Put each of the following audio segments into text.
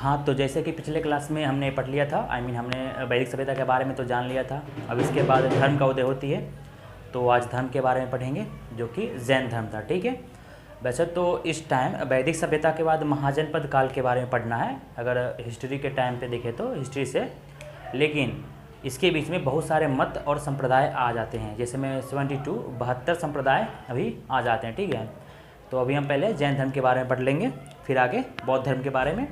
हाँ, तो जैसे कि पिछले क्लास में हमने पढ़ लिया था, हमने वैदिक सभ्यता के बारे में तो जान लिया था। अब इसके बाद धर्म का उदय होती है, तो आज धर्म के बारे में पढ़ेंगे, जो कि जैन धर्म था। ठीक है, वैसे तो इस टाइम वैदिक सभ्यता के बाद महाजनपद काल के बारे में पढ़ना है, अगर हिस्ट्री के टाइम पे देखें तो हिस्ट्री से। लेकिन इसके बीच में बहुत सारे मत और संप्रदाय आ जाते हैं, जैसे में 72 संप्रदाय अभी आ जाते हैं। ठीक है, तो अभी हम पहले जैन धर्म के बारे में पढ़ लेंगे, फिर आगे बौद्ध धर्म के बारे में,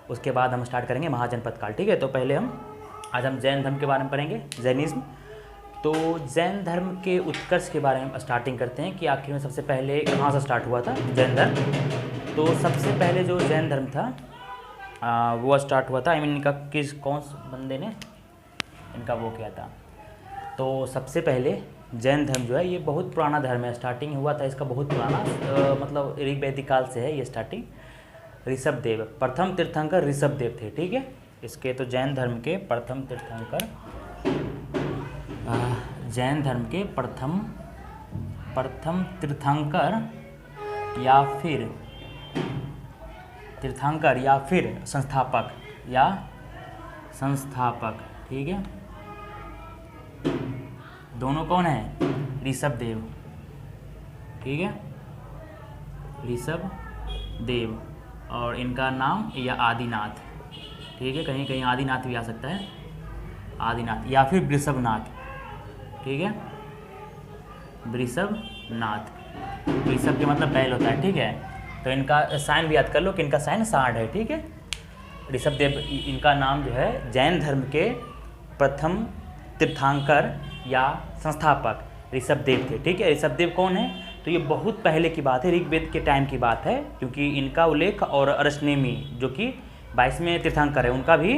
उसके बाद हम स्टार्ट करेंगे महाजनपद काल। ठीक है, तो पहले आज हम जैन धर्म के बारे में पढ़ेंगे, जैनिज़्म। तो जैन धर्म के उत्कर्ष के बारे में स्टार्टिंग करते हैं कि आखिर में सबसे पहले कहाँ से स्टार्ट हुआ था जैन धर्म। तो सबसे पहले जो जैन धर्म था वो स्टार्ट हुआ था, इनका कौन से बंदे ने इनका वो किया था। तो सबसे पहले जैन धर्म जो है ये बहुत पुराना धर्म है, स्टार्टिंग हुआ था इसका बहुत पुराना, मतलब ऋग वैदिक काल से है ये स्टार्टिंग। ऋषभदेव प्रथम तीर्थंकर ऋषभदेव थे। ठीक है, इसके तो जैन धर्म के प्रथम तीर्थंकर, जैन धर्म के प्रथम तीर्थंकर या फिर संस्थापक। ठीक है, दोनों कौन है? ऋषभदेव। ठीक है, ऋषभदेव, और इनका नाम या आदिनाथ। ठीक है, कहीं कहीं आदिनाथ भी आ सकता है, आदिनाथ या फिर वृषभनाथ। ठीक है, वृषभनाथ, वृषभ के मतलब बैल होता है। ठीक है, तो इनका साइन भी याद कर लो कि इनका साइन सांड है। ठीक है, ऋषभदेव, इनका नाम जो है जैन धर्म के प्रथम तीर्थंकर या संस्थापक ऋषभदेव थे। ठीक है, ऋषभदेव कौन है? तो ये बहुत पहले की बात है, ऋग्वेद के टाइम की बात है, क्योंकि इनका उल्लेख और अरसनेमी जो कि 22वें तीर्थंकर है, उनका भी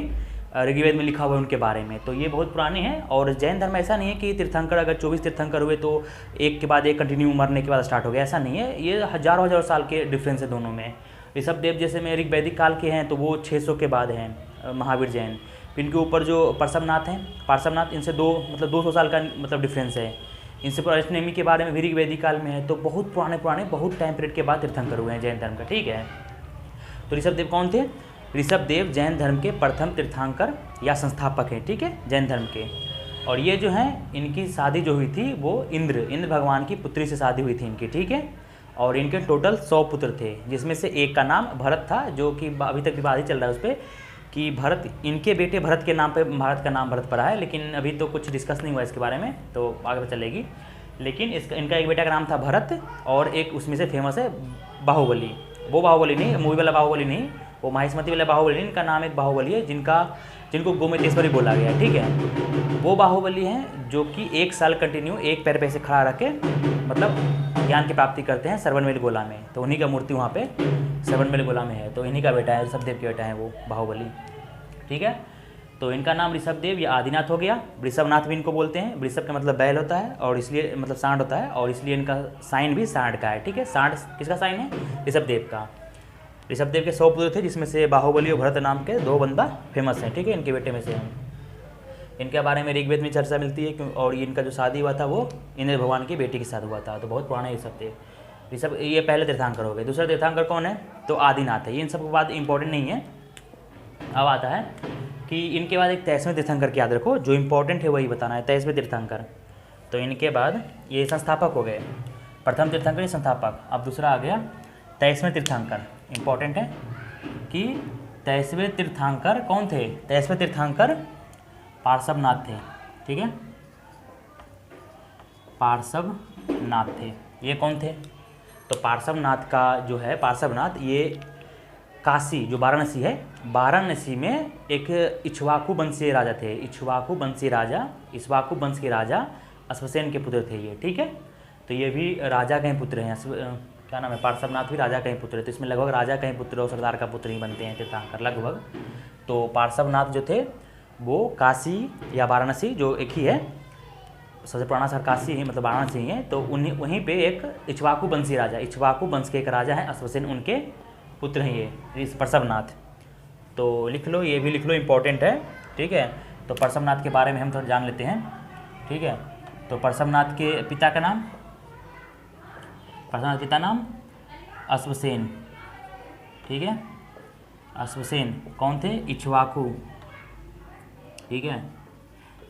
ऋग्वेद में लिखा हुआ है उनके बारे में। तो ये बहुत पुराने हैं। और जैन धर्म ऐसा नहीं है कि तीर्थंकर अगर 24 तीर्थंकर हुए तो एक के बाद एक कंटिन्यू मरने के बाद स्टार्ट हो गया, ऐसा नहीं है। ये हज़ारों साल के डिफरेंस है दोनों में। ऋषभदेव जैसे में ऋग्वैदिक काल के हैं तो वो 600 के बाद हैं महावीर जैन। इनके ऊपर जो पार्श्वनाथ हैं, पार्श्वनाथ इनसे 200 साल का मतलब डिफरेंस है। इनसे पर अष्टनेमी के बारे में भी ऋग्वैदिक काल में है, तो बहुत पुराने बहुत टाइम पीरियड के बाद तीर्थंकर हुए हैं जैन धर्म का। ठीक है, तो ऋषभदेव कौन थे? ऋषभदेव जैन धर्म के प्रथम तीर्थंकर या संस्थापक हैं। ठीक है, जैन धर्म के। और ये जो हैं इनकी शादी जो हुई थी वो इंद्र भगवान की पुत्री से शादी हुई थी इनकी। ठीक है, और इनके टोटल 100 पुत्र थे, जिसमें से एक का नाम भरत था, जो कि अभी तक विवाद ही चल रहा है उस पर कि भरत, इनके बेटे भरत के नाम पे भारत का नाम भरत पड़ा है, लेकिन अभी तो कुछ डिस्कस नहीं हुआ इसके बारे में, तो आगे पे चलेगी। लेकिन इनका एक बेटा का नाम था भरत, और एक उसमें से फेमस है बाहुबली। वो बाहुबली नहीं, मूवी वाला बाहुबली नहीं, वो माहिष्मती वाला बाहुबली नहीं, इनका नाम एक बाहुबली है जिनको गोमतेश्वरी बोला गया है। ठीक है, वो बाहुबली हैं जो कि 1 साल कंटिन्यू एक पैर पे से खड़ा रख के मतलब ज्ञान की प्राप्ति करते हैं श्रवणबेल गोला में। तो उन्हीं का मूर्ति वहाँ पे श्रवणबेल गोला में है, तो इन्हीं का बेटा है, ऋषभदेव के बेटा है वो बाहुबली। ठीक है, तो इनका नाम ऋषभदेव या आदिनाथ हो गया। वृषभनाथ भी इनको बोलते हैं, वृषभ का मतलब बैल होता है, और इसलिए मतलब सांड होता है, और इसलिए इनका साइन भी सांड का है। ठीक है, सांड किसका साइन है? ऋषभदेव का। ऋषभदेव के 100 पुत्र थे, जिसमें से बाहुबली और भरत नाम के 2 बंदा फेमस हैं। ठीक है, इनके बेटे में से हैं। इनके बारे में ऋग्वेद में चर्चा मिलती है, और इनका जो शादी हुआ था वो इंद्र भगवान की बेटी के साथ हुआ था। तो बहुत पुराने ऋषभ, ये पहले तीर्थंकर हो गए। दूसरा तीर्थंकर कौन है? तो आदिनाथ है। ये इन सब के बाद इंपॉर्टेंट नहीं है। अब आता है कि इनके बाद एक 23वें तीर्थंकर की याद रखो, जो इंपॉर्टेंट है वही बताना है, 23वें तीर्थंकर। तो इनके बाद ये संस्थापक हो गए, प्रथम तीर्थंकर ये संस्थापक। अब दूसरा आ गया 23वें तीर्थंकर। इंपॉर्टेंट है कि 23वें तीर्थंकर कौन थे? 23वें तीर्थंकर पार्श्वनाथ थे। ठीक है, पार्श्वनाथ थे। ये कौन थे? तो पार्श्वनाथ का जो है, पार्श्वनाथ ये काशी जो वाराणसी है, वाराणसी में एक इक्ष्वाकु वंशीय राजा थे। इक्ष्वाकु वंश के राजा अश्वसेन के पुत्र थे ये। ठीक है, तो ये भी राजा के पुत्र हैं। क्या नाम है? पार्श्वनाथ भी राजा के पुत्र है। तो इसमें लगभग राजा के पुत्र और सरदार का पुत्र ही बनते हैं तीर्थंकर लगभग। तो पार्श्वनाथ जो थे वो काशी या वाराणसी जो एक ही है, सबसे पुराना शहर काशी ही मतलब वाराणसी ही है, तो वहीं पे एक इक्ष्वाकु वंशी राजा, इक्ष्वाकु वंश के एक राजा है अश्वसेन, उनके पुत्र हैं ये पार्श्वनाथ। तो लिख लो, ये भी लिख लो, इंपॉर्टेंट है। ठीक है, तो पार्श्वनाथ के बारे में हम थोड़ा जान लेते हैं। ठीक है, तो पार्श्वनाथ के पिता का नाम, पार्श्वनाथ पिता नाम अश्वसेन। ठीक है, अश्वसेन कौन थे? इक्ष्वाकु, ठीक है,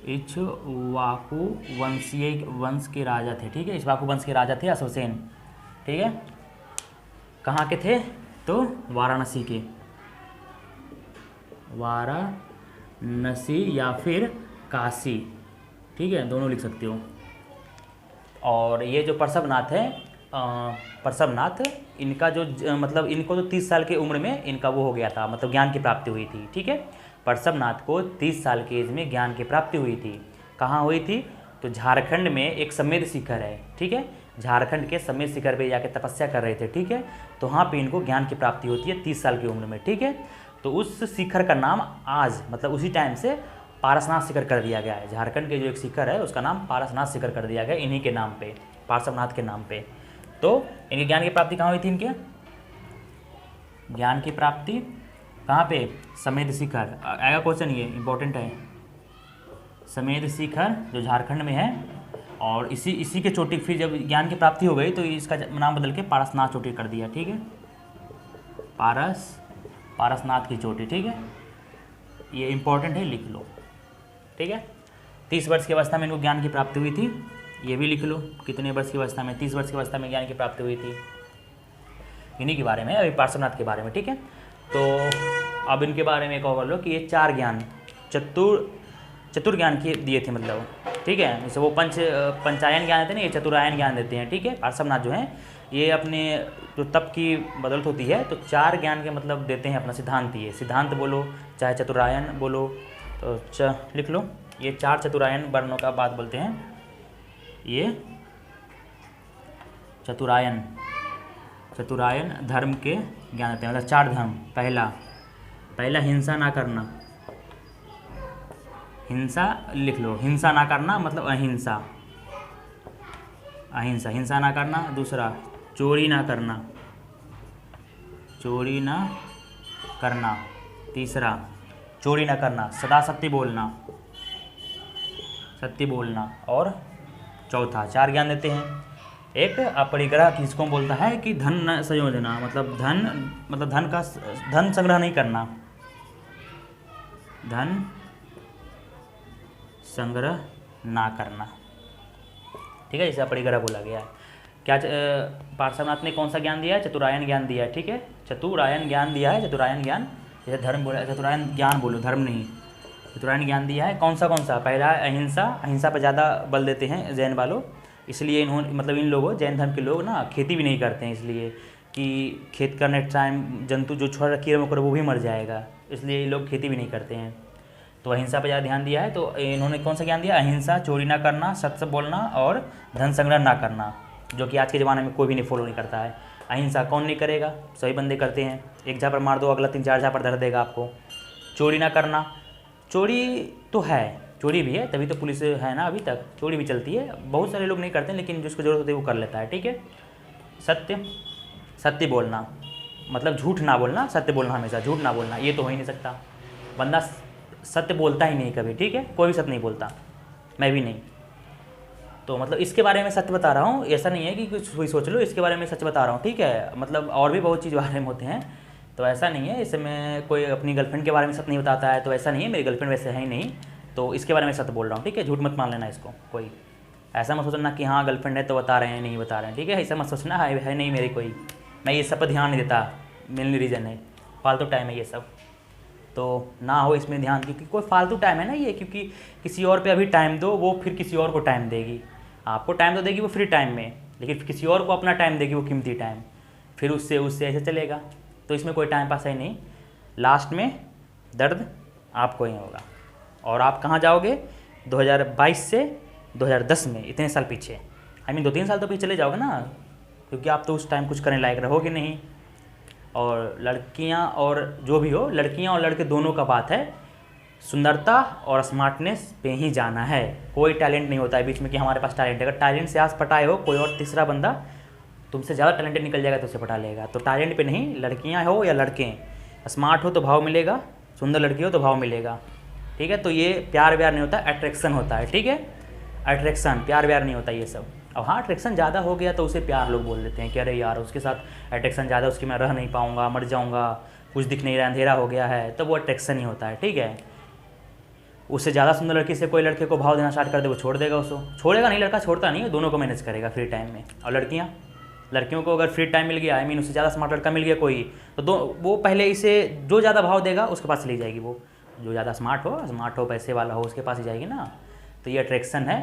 इक्ष्वाकु वंशीय वंश के राजा थे, ठीक है, इक्ष्वाकु वंश के राजा थे अश्वसेन, ठीक है। कहाँ के थे? तो वाराणसी के, वाराणसी या फिर काशी, ठीक है, दोनों लिख सकते हो। और ये जो पार्श्वनाथ है, पार्श्वनाथ, इनका जो मतलब इनको तो 30 साल की उम्र में इनका वो हो गया था, मतलब ज्ञान की प्राप्ति हुई थी, ठीक है। पार्श्वनाथ को 30 साल की एज में ज्ञान की प्राप्ति हुई थी। कहाँ हुई थी? तो झारखंड में एक समेध शिखर है, ठीक है, झारखंड के समेध शिखर पे जाके तपस्या कर रहे थे, ठीक है। तो वहाँ पे इनको ज्ञान की प्राप्ति होती है 30 साल की उम्र में, ठीक है। तो उस शिखर का नाम आज मतलब उसी टाइम से पारसनाथ शिखर कर दिया गया है। झारखंड के जो एक शिखर है उसका नाम पारसनाथ शिखर कर दिया गया इन्हीं के नाम पे, पार्श्वनाथ के नाम पे। तो इनके ज्ञान की प्राप्ति कहाँ हुई थी? इनके ज्ञान की प्राप्ति कहाँ पे? समेध शिखर। आएगा क्वेश्चन, ये इंपॉर्टेंट है। समेध शिखर जो झारखंड में है, और इसी के चोटी फिर जब ज्ञान की प्राप्ति हो गई तो इसका नाम बदल के पारसनाथ चोटी कर दिया, ठीक है, पारसनाथ की चोटी, ठीक है। ये इंपॉर्टेंट है, लिख लो, ठीक है। 30 वर्ष की अवस्था में इनको ज्ञान की प्राप्ति हुई थी, ये भी लिख लो, कितने वर्ष की अवस्था में? 30 वर्ष की अवस्था में ज्ञान की प्राप्ति हुई थी। इन्हीं के बारे में, अभी पार्श्वनाथ के बारे में, ठीक है। तो अब इनके बारे में एक और बोल लो कि ये 4 ज्ञान चतुर ज्ञान के दिए थे, मतलब, ठीक है। जैसे वो पंचायन ज्ञान देते हैं ना, ये चतुरायन ज्ञान देते हैं, ठीक है। पार्श्वनाथ जो हैं ये अपने जो तप की बदौलत होती है तो 4 ज्ञान के मतलब देते हैं, अपना सिद्धांत, ये सिद्धांत बोलो चाहे चतुरायन बोलो, तो लिख लो, ये 4 चतुरायन वर्णों का बात बोलते हैं। ये चतुरायन धर्म के ज्ञान देते हैं, मतलब 4 धर्म। पहला हिंसा ना करना, हिंसा लिख लो, हिंसा ना करना मतलब अहिंसा, हिंसा ना करना। दूसरा चोरी ना करना। तीसरा चोरी ना करना, सदा सत्य बोलना। और चौथा 4 ज्ञान देते हैं। एक अपरिग्रह किसको बोलता है कि धन न संयोजना, मतलब धन संग्रह नहीं करना, धन संग्रह ना करना, ठीक है, जैसे अपरिग्रह बोला गया है। क्या पार्श्वनाथ ने कौन सा ज्ञान दिया है? चतुरायन ज्ञान दिया है, ठीक है, चतुरायन ज्ञान दिया है। चतुरायन ज्ञान जैसे धर्म बोला, चतुरायन ज्ञान बोलो, धर्म नहीं, चतुरायन ज्ञान दिया है। कौन सा? पहला अहिंसा पर ज़्यादा बल देते हैं जैन वालों, इसलिए इन्होंने मतलब इन लोगों जैन धर्म के लोग ना खेती भी नहीं करते हैं, इसलिए कि खेत करने टाइम जंतु जो छोड़ कीड़े मकोड़े वो भी मर जाएगा, इसलिए ये लोग खेती भी नहीं करते हैं। तो अहिंसा पर ज़्यादा ध्यान दिया है। तो इन्होंने कौन सा ज्ञान दिया? अहिंसा, चोरी ना करना, सत्य बोलना और धन संग्रह ना करना, जो कि आज के ज़माने में कोई भी नहीं फॉलो नहीं करता है। अहिंसा कौन नहीं करेगा? सभी बंदे करते हैं, एक झापड़ मार दो अगला 3-4 झापड़ धर देगा आपको। चोरी ना करना, चोरी तो है, चोरी भी है, तभी तो पुलिस है ना, अभी तक चोरी भी चलती है, बहुत सारे लोग नहीं करते लेकिन जिसको ज़रूरत होती है वो कर लेता है, ठीक है। सत्य बोलना मतलब झूठ ना बोलना, सत्य बोलना, हमेशा झूठ ना बोलना, ये तो हो ही नहीं सकता, बंदा सत्य बोलता ही नहीं कभी, ठीक है, कोई भी सत्य नहीं बोलता, मैं भी नहीं। तो मतलब इसके बारे में सच बता रहा हूँ, ऐसा नहीं है कि कुछ भी सोच लो, इसके बारे में सच बता रहा हूँ, ठीक है। मतलब और भी बहुत चीज़ बारे में होते हैं, तो ऐसा नहीं है, इसमें कोई अपनी गर्लफ्रेंड के बारे में सच नहीं बताता है, तो ऐसा नहीं है, मेरी गर्लफ्रेंड वैसे है ही नहीं, तो इसके बारे में सच बोल रहा हूँ, ठीक है। झूठ मत मान लेना इसको, कोई ऐसा मत सोचना कि हाँ गर्लफ्रेंड है तो बता रहे हैं, नहीं बता रहे हैं, ठीक है, ऐसा मत सोचना है नहीं मेरी कोई, मैं ये सब पर ध्यान नहीं देता, मेनली रीज़न है फालतू टाइम है ये सब, तो ना हो इसमें ध्यान, क्योंकि कोई फालतू टाइम है ना ये, क्योंकि किसी और पे अभी टाइम दो, वो फिर किसी और को टाइम देगी, आपको टाइम तो देगी वो फ्री टाइम में, लेकिन किसी और को अपना टाइम देगी वो कीमती टाइम, फिर उससे ऐसे चलेगा, तो इसमें कोई टाइम पास है नहीं, लास्ट में दर्द आपको ही होगा। और आप कहाँ जाओगे? 2022 से 2010 में, इतने साल पीछे, 2-3 साल तो पीछे चले जाओगे ना, क्योंकि आप तो उस टाइम कुछ करने लायक रहोगे नहीं। और लड़कियां और जो भी हो, लड़कियां और लड़के दोनों का बात है, सुंदरता और स्मार्टनेस पे ही जाना है, कोई टैलेंट नहीं होता है बीच में कि हमारे पास टैलेंट है। अगर टैलेंट से आस पटाए हो, कोई और तीसरा बंदा तुमसे ज़्यादा टैलेंटेड निकल जाएगा तो उसे पटा लेगा, तो टैलेंट पे नहीं, लड़कियां हो या लड़के, स्मार्ट हो तो भाव मिलेगा, सुंदर लड़की हो तो भाव मिलेगा, ठीक है। तो ये प्यार व्यार नहीं होता, अट्रैक्शन होता है, ठीक है, अट्रैक्शन, प्यार व्यार नहीं होता ये सब, अब हाँ अट्रैक्शन ज़्यादा हो गया तो उसे प्यार लोग बोल देते हैं कि अरे यार उसके साथ अट्रैक्शन ज़्यादा, उसकी मैं रह नहीं पाऊँगा, मर जाऊँगा, कुछ दिख नहीं रहा, अंधेरा हो गया है, तो वो अट्रैक्शन ही होता है, ठीक है। उससे ज़्यादा सुंदर लड़की से कोई लड़के को भाव देना स्टार्ट कर दे, वो छोड़ देगा, उसको छोड़ेगा नहीं, लड़का छोड़ता नहीं है, दोनों को मैनेज करेगा फ्री टाइम में। और लड़कियों को अगर फ्री टाइम मिल गया, आई मीन उससे ज़्यादा स्मार्ट लड़का मिल गया कोई, तो वो पहले इसे जो ज़्यादा भाव देगा उसके पास चली जाएगी, वो जो ज़्यादा स्मार्ट हो, पैसे वाला हो, उसके पास ही जाएगी ना। तो ये अट्रैक्शन है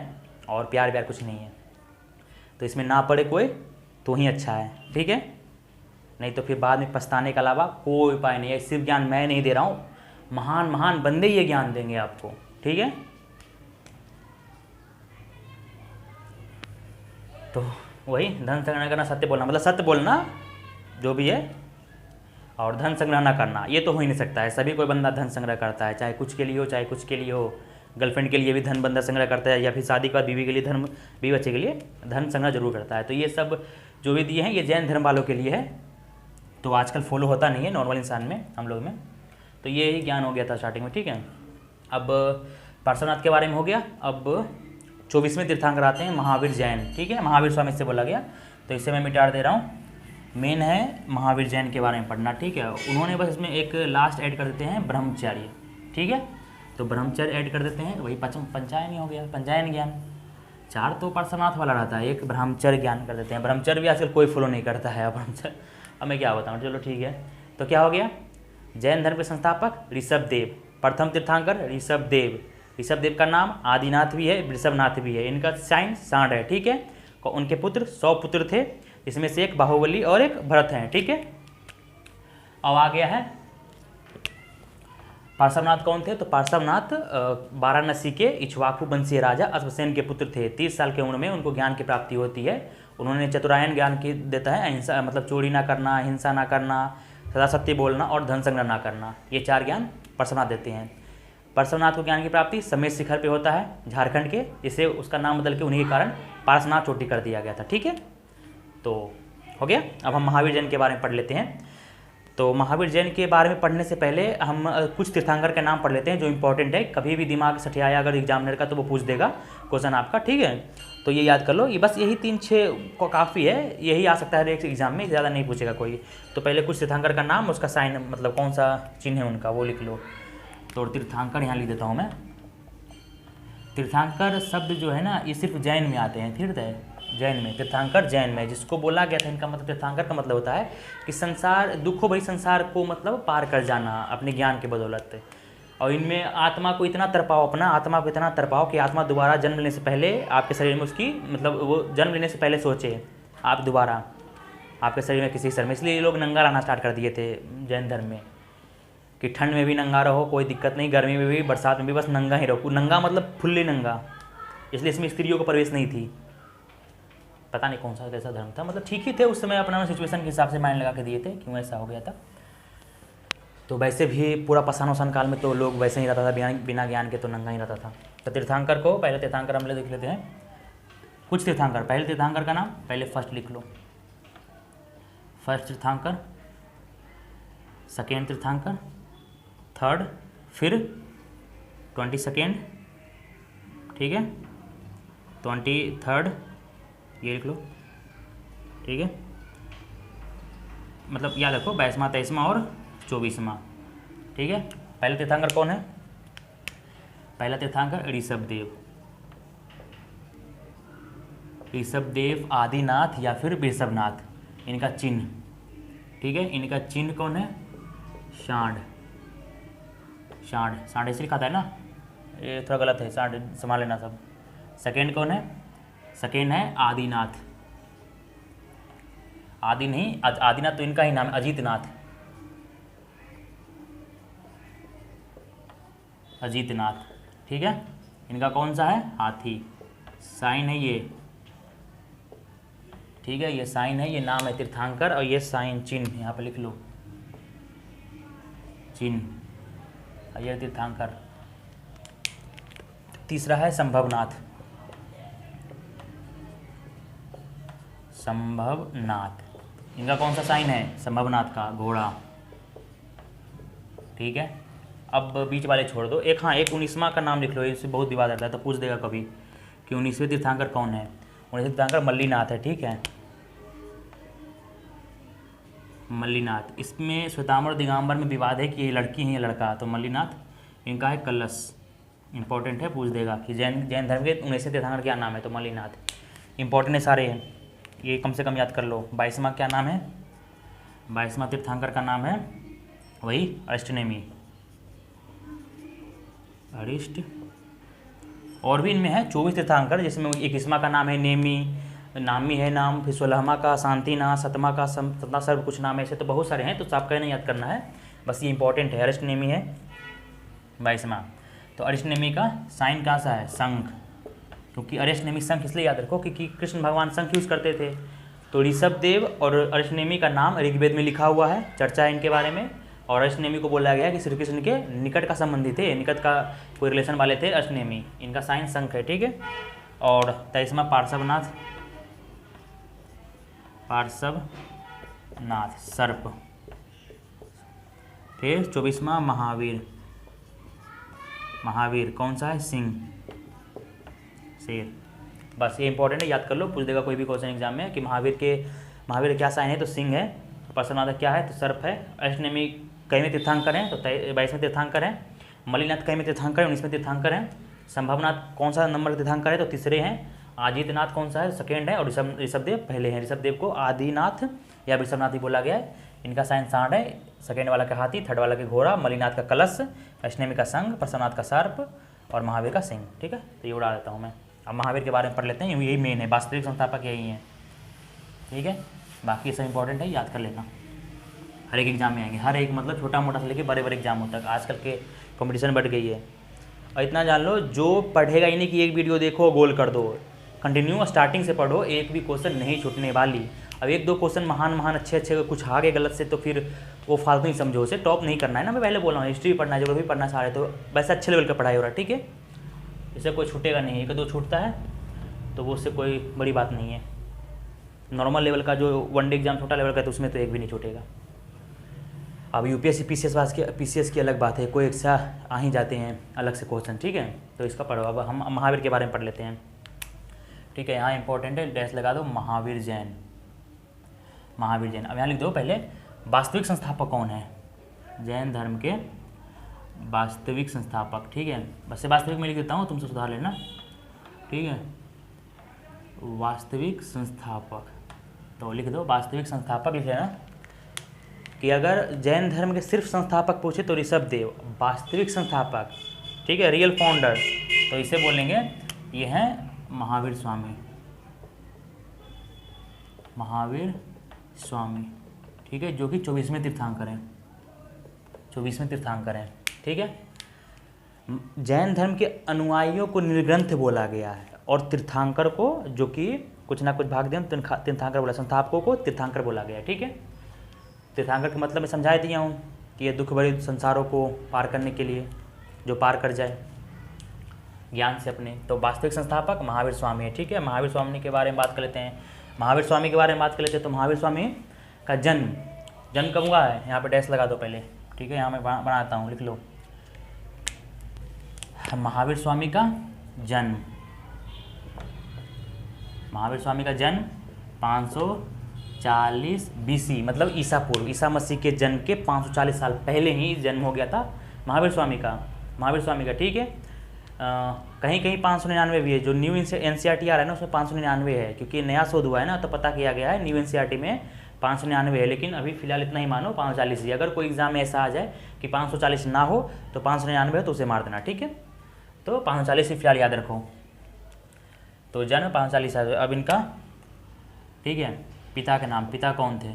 और प्यार व्यार कुछ नहीं है। तो इसमें ना पड़े कोई तो ही अच्छा है, ठीक है, नहीं तो फिर बाद में पछताने के अलावा कोई उपाय नहीं है। सिर्फ ज्ञान मैं नहीं दे रहा हूँ, महान महान बंदे ये ज्ञान देंगे आपको, ठीक है। तो वही धन संग्रह करना, सत्य बोलना, मतलब सत्य बोलना जो भी है, और धन संग्रह ना करना, ये तो हो ही नहीं सकता है। सभी कोई बंदा धन संग्रह करता है, चाहे कुछ के लिए हो चाहे कुछ के लिए हो। गर्लफ्रेंड के लिए भी धन बंदा संग्रह करता है, या फिर शादी के बाद बीवी के लिए धन, बीवी बच्चे के लिए धन संग्रह जरूर करता है। तो ये सब जो भी दिए हैं ये जैन धर्म वालों के लिए है, तो आजकल फॉलो होता नहीं है नॉर्मल इंसान में, हम लोग में। तो ये ही ज्ञान हो गया था स्टार्टिंग में, ठीक है। अब पार्श्वनाथ के बारे में हो गया। अब 24वें तीर्थंकर आते हैं महावीर जैन, ठीक है, महावीर स्वामी से बोला गया, तो इसे मैं मिटा दे रहा हूँ। मेन है महावीर जैन के बारे में पढ़ना, ठीक है। उन्होंने बस इसमें एक लास्ट ऐड कर देते हैं ब्रह्मचर्य, ठीक है। तो ब्रह्मचर्य ऐड कर देते हैं, वही पंचायन ही हो गया, पंचायन ज्ञान। 4 तो पार्श्वनाथ वाला रहता है, एक ब्रह्मचर्य ज्ञान कर देते हैं। ब्रह्मचर्य भी आजकल कोई फॉलो नहीं करता है ब्रह्मचर्य, अब मैं क्या बताऊँ, चलो ठीक है। तो क्या हो गया, जैन धर्म के संस्थापक ऋषभदेव, प्रथम तीर्थंकर ऋषभदेव। ऋषभदेव का नाम आदिनाथ भी है, ऋषभनाथ भी है, इनका साइन सांड है, ठीक है। उनके पुत्र 100 पुत्र थे, इसमें से एक बाहुबली और एक भरत हैं, ठीक है। अब आ गया है पार्श्वनाथ कौन थे, तो पार्श्वनाथ वाराणसी के इक्ष्वाकु वंशीय राजा अश्वसेन के पुत्र थे। 30 साल की उम्र में उनको ज्ञान की प्राप्ति होती है। उन्होंने चतुरायन ज्ञान की देता है, अहिंसा मतलब चोरी ना करना, हिंसा ना करना, सदा सत्य बोलना और धन संग्रह ना करना, ये 4 ज्ञान पार्श्वनाथ देते हैं। पार्श्वनाथ को ज्ञान की प्राप्ति समेत शिखर पे होता है झारखंड के, जिसे उसका नाम बदल के उन्हीं के कारण पार्श्वनाथ चोटी कर दिया गया था, ठीक है। तो हो गया। अब हम महावीर जैन के बारे में पढ़ लेते हैं। तो महावीर जैन के बारे में पढ़ने से पहले हम कुछ तीर्थंकर के नाम पढ़ लेते हैं जो इंपॉर्टेंट है, कभी भी दिमाग सठियाया अगर एग्जामिनर का तो वो पूछ देगा क्वेश्चन आपका, ठीक है। तो ये याद कर लो, ये बस यही 3-6 को काफ़ी है, यही आ सकता है एक एग्जाम में, ज़्यादा नहीं पूछेगा कोई। तो पहले कुछ तीर्थंकर का नाम, उसका साइन मतलब कौन सा चिन्ह है उनका वो लिख लो। तो तीर्थंकर यहाँ लिख देता हूँ मैं। तीर्थंकर शब्द जो है ना ये सिर्फ जैन में आते हैं, तीर्थ है जैन में, तीर्थंकर जैन में, जिसको बोला गया था, इनका मतलब तीर्थंकर का मतलब होता है कि संसार दुखों भरी संसार को मतलब पार कर जाना अपने ज्ञान के बदौलत। और इनमें आत्मा को इतना तड़पाओ, अपना आत्मा को इतना तड़पाओ कि आत्मा दोबारा जन्म लेने से पहले आपके शरीर में उसकी मतलब वो जन्म लेने से पहले सोचे आप दोबारा आपके शरीर में किसी शरीर में। इसलिए ये लोग नंगा रहना स्टार्ट कर दिए थे जैन धर्म में, कि ठंड में भी नंगा रहो कोई दिक्कत नहीं, गर्मी में भी बरसात में भी बस नंगा ही रहो, नंगा मतलब फुल्ली नंगा। इसलिए इसमें स्त्रियों को प्रवेश नहीं थी। पता नहीं कौन सा कैसा धर्म था, मतलब ठीक ही थे उस समय, अपना सिचुएशन के हिसाब से माइंड लगा के दिए थे, क्यों ऐसा हो गया था। तो वैसे भी पूरा पसानोसन काल में तो लोग वैसे ही रहता था, बिना ज्ञान के तो नंगा ही रहता था। तो तीर्थंकर को पहले तीर्थंकर हम लोग देख लेते हैं कुछ तीर्थंकर। पहले तीर्थंकर का नाम पहले फर्स्ट लिख लो, फर्स्ट तीर्थंकर, सेकेंड तीर्थंकर, थर्ड, फिर 22nd, ठीक है, 23rd ये लिख लो, ठीक है। मतलब याद रखो 22वां, 23वां और 24वां, ठीक है। पहला तीर्थंकर कौन है, पहला तीर्थंकर ऋषभदेव, ऋषभदेव आदिनाथ या फिर ऋषभनाथ, इनका चिन्ह, ठीक है। इनका चिन्ह कौन है, सांड, सांड, सांड ऐसे लिखा था ना, ये थोड़ा गलत है, सांड संभाल लेना सब। सेकेंड कौन है, सेकेंड है आदिनाथ, आदि नहीं आदिनाथ तो इनका ही नाम है, अजीतनाथ, अजीतनाथ, ठीक है। इनका कौन सा है, हाथी, साइन है ये, ठीक है, ये साइन है, ये नाम है तीर्थंकर, और ये साइन चिन्ह यहाँ पे लिख लो, चिन्ह, ये तीर्थंकर। तीसरा है संभवनाथ, संभवनाथ, इनका कौन सा साइन है, संभवनाथ का घोड़ा, ठीक है। अब बीच वाले छोड़ दो, एक हाँ एक 19वां का नाम लिख लो, इससे बहुत विवाद रहता है, तो पूछ देगा कभी कि 19वें तीर्थंकर कौन है। उन्नीसवें तीर्थंकर मल्लीनाथ है, ठीक है, मल्लीनाथ। इसमें श्वेतांबर और दिगंबर में विवाद है कि ये लड़की है या लड़का, तो मल्लीनाथ इनका है कलश, इंपॉर्टेंट है, पूछ देगा कि जैन धर्म के 19वें तीर्थंकर क्या नाम है, तो मल्लीनाथ। इंपॉर्टेंट है सारे हैं, ये कम से कम याद कर लो। 22वां क्या नाम है, 22वां तीर्थंकर का नाम है वही अरिष्टनेमी, अरिष्ट। और भी इनमें है 24 तीर्थंकर, जिसमें 21वां का नाम है नेमी, नामी है नाम, फिर 16वां का शांतिनाथ, 7वां का सतना सर्व कुछ नाम है, ऐसे तो बहुत सारे हैं, तो आपका नहीं याद करना है, बस ये इंपॉर्टेंट है। अरिष्टनेमी है 22वां। तो अरिष्टनेमी का साइन कहाँ सा है, शंख, क्योंकि अरिष्टनेमी शंख इसलिए याद रखो क्योंकि कृष्ण भगवान शंख यूज़ करते थे। तो ऋषभदेव और अरिष्टनेमी का नाम ऋग्वेद में लिखा हुआ है, चर्चा है इनके बारे में। और अरिष्टनेमी को बोला गया है कि श्री कृष्ण के निकट का संबंधी थे, निकट का कोई रिलेशन वाले थे अरिष्टनेमी। इनका साइन शंख है, ठीक है। और 23वां पार्श्वनाथ, पार्श्वनाथ सर्प। फिर 24वां महावीर, महावीर कौन सा है, सिंह, शेर। बस ये इंपॉर्टेंट है, याद कर लो, पूछ देगा कोई भी क्वेश्चन एग्जाम में कि महावीर क्या साइन है, तो सिंह है। पार्श्वनाथ क्या है, तो सर्प है। अरिष्टनेमी कईवें तीर्थंकर हैं, तो 22वें तीर्थंकर हैं। मल्लीनाथ कईवें तीर्थंकर है, 19वें तीर्थंकर हैं। संभवनाथ कौन सा नंबर तीर्थंकर है, तो तीसरे हैं। आदित्यनाथ कौन सा है, सेकेंड है। और ऋषभदेव पहले हैं। ऋषभदेव को आदिनाथ या ऋषभनाथ ही बोला गया है। इनका साइन सांड है, सेकेंड वाला का हाथी, थर्ड वाला के घोड़ा, मल्लीनाथ का कलश, अरिष्टनेमी का शंख, पार्श्वनाथ का सर्प और महावीर का सिंह, ठीक है। तो ये उड़ा देता हूँ मैं। अब महावीर के बारे में पढ़ लेते हैं, यही मेन है, वास्तविक संस्थापक यही है, ठीक है। बाकी सब इंपॉर्टेंट है, याद कर लेना, हर एक एग्जाम में आएंगे, हर एक मतलब छोटा मोटा से लेके बड़े बड़े एग्जामों तक। आजकल के कंपटीशन बढ़ गई है। और इतना जान लो, जो पढ़ेगा ही नहीं कि एक वीडियो देखो गोल कर दो, कंटिन्यू स्टार्टिंग से पढ़ो, एक भी क्वेश्चन नहीं छूटने वाली। अब एक दो क्वेश्चन महान अच्छे कुछ आ गए गलत से, तो फिर वो फालतू ही समझो, उसे टॉप नहीं करना है ना। मैं पहले बोल रहा हूँ, हिस्ट्री पढ़ना है, जोग्राफी पढ़ना चाह रहे तो वैसे अच्छे लेवल का पढ़ाई हो रहा है, ठीक है। इससे कोई छूटेगा नहीं, एक दो छूटता है तो वो उससे कोई बड़ी बात नहीं है। नॉर्मल लेवल का जो वनडे एग्जाम छोटा लेवल का है, तो उसमें तो एक भी नहीं छूटेगा। अब यूपीएससी पीसीएस की अलग बात है, कोई एक्स्ट्रा आ ही जाते हैं अलग से क्वेश्चन, ठीक है। तो इसका पढ़ो। अब हम महावीर के बारे में पढ़ लेते हैं, ठीक है। यहाँ इंपॉर्टेंट है, डैश लगा दो, महावीर जैन, महावीर जैन। अब यहाँ लिख दो पहले, वास्तविक संस्थापक कौन है, जैन धर्म के वास्तविक संस्थापक, ठीक है। बस वास्तविक में लिख देता हूँ, तुमसे सुधार लेना, ठीक है। वास्तविक संस्थापक, तो लिख दो वास्तविक संस्थापक, लिख लेना कि अगर जैन धर्म के सिर्फ संस्थापक पूछे तो ऋषभदेव, वास्तविक संस्थापक, ठीक है, रियल फाउंडर, तो इसे बोलेंगे ये हैं महावीर स्वामी, महावीर स्वामी, ठीक है, जो कि 24वें तीर्थंकर हैं, 24वें तीर्थंकर हैं, ठीक है। जैन धर्म के अनुयायियों को निर्ग्रंथ बोला गया है, और तीर्थंकर को, जो कि कुछ ना कुछ भाग दें, तीर्थंकर बोला, संस्थापकों को तीर्थंकर बोला गया है, ठीक है। तीर्थंकर का मतलब मैं समझा दिया हूँ कि ये दुख भरे संसारों को पार करने के लिए, जो पार कर जाए ज्ञान से अपने। तो वास्तविक संस्थापक महावीर स्वामी है, ठीक है। महावीर स्वामी के बारे में बात कर लेते हैं। महावीर स्वामी के बारे में बात कर लेते हैं। तो महावीर स्वामी का जन्म कब हुआ है, यहाँ पे डैश लगा दो पहले, ठीक है। यहाँ मैं बनाता हूँ, लिख लो महावीर स्वामी का जन्म। महावीर स्वामी का जन्म 540 BC, मतलब ईसा पूर्व, ईसा मसीह के जन्म के 540 साल पहले ही जन्म हो गया था महावीर स्वामी का, ठीक है। कहीं कहीं 599 भी है, जो न्यू NCERT आ रहा है ना, उसमें 599 है, क्योंकि नया शोध हुआ है ना, तो पता किया गया है न्यू NCERT में 599 है। लेकिन अभी फिलहाल इतना ही मानो, 540 ही। अगर कोई एग्जाम में ऐसा आ जाए कि 540 ना हो तो 599 है, तो उसे मार देना, ठीक है। तो 540 ही फिलहाल याद रखो। तो जन्म 540 है। अब इनका, ठीक है, पिता के नाम, पिता कौन थे,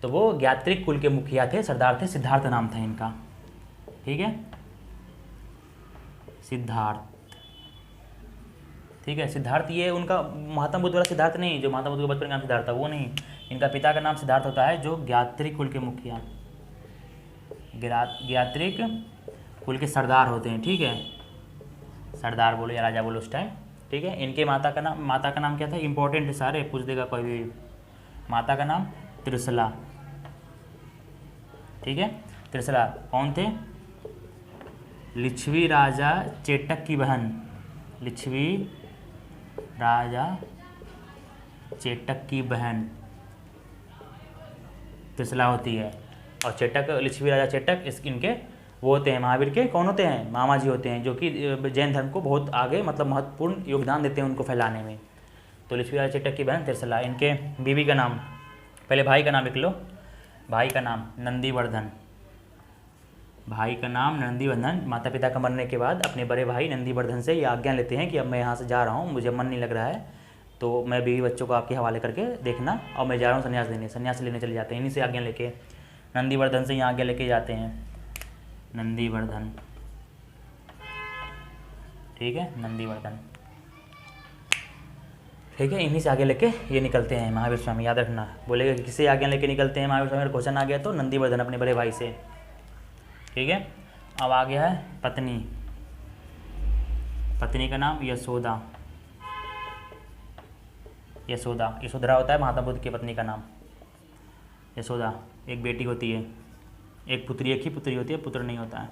तो वो ज्ञात्रिक कुल के मुखिया थे, सरदार थे, सिद्धार्थ नाम था इनका, ठीक है, सिद्धार्थ, ठीक है। सिद्धार्थ ये उनका महात्मा बुद्ध वाला सिद्धार्थ नहीं, जो महात्मा बुद्ध के बचपन का नाम सिद्धार्थ था, वो नहीं। इनका पिता का नाम सिद्धार्थ होता है, जो ज्ञात्रिक कुल के मुखिया, ज्ञात्रिक कुल के सरदार होते हैं, ठीक है। सरदार बोलो या राजा बोलो उस टाइम, ठीक है। इनके माता का नाम क्या था, इंपॉर्टेंट है सारे, पूछ देगा कोई भी। माता का नाम त्रिशला, ठीक है। त्रिशला कौन थे, लिच्छवी राजा चेटक की बहन, लिच्छवी राजा चेटक की बहन त्रिशला होती है। और चेटक, लिच्छवी राजा चेटक इनके वो होते हैं, महावीर के कौन होते हैं, मामा जी होते हैं, जो कि जैन धर्म को बहुत आगे मतलब महत्वपूर्ण योगदान देते हैं उनको फैलाने में। तो लिच्छवी राजा चेटक की बहन त्रिशला। इनके बीवी का नाम, पहले भाई का नाम लिख लो। भाई का नाम नंदीवर्धन। भाई का नाम नंदीवर्धन। माता पिता का मरने के बाद अपने बड़े भाई नंदीवर्धन से ये आज्ञा लेते हैं कि अब मैं यहाँ से जा रहा हूँ, मुझे मन नहीं लग रहा है, तो मैं बीवी बच्चों को आपके हवाले करके देखना, और मैं जा रहा हूँ संन्यास देने। संन्यास लेने चले जाते हैं, इन्हीं से आज्ञा लेके, नंदीवर्धन से यहाँ आज्ञा लेके जाते हैं। नंदीवर्धन, ठीक है, नंदीवर्धन, ठीक है, इन्हीं से आगे लेके ये निकलते हैं महावीर स्वामी। याद रखना, बोलेगा कि किससे आगे लेके निकलते हैं महावीर स्वामी, अगर क्वेश्चन आ गया तो नंदीवर्धन अपने बड़े भाई से, ठीक है। अब आ गया है पत्नी। पत्नी का नाम यशोदा। यशोदा, यशोधरा होता है महात्मा बुद्ध की पत्नी का नाम, यशोदा। एक बेटी होती है, एक पुत्री, एक ही पुत्री होती है, पुत्र नहीं होता है।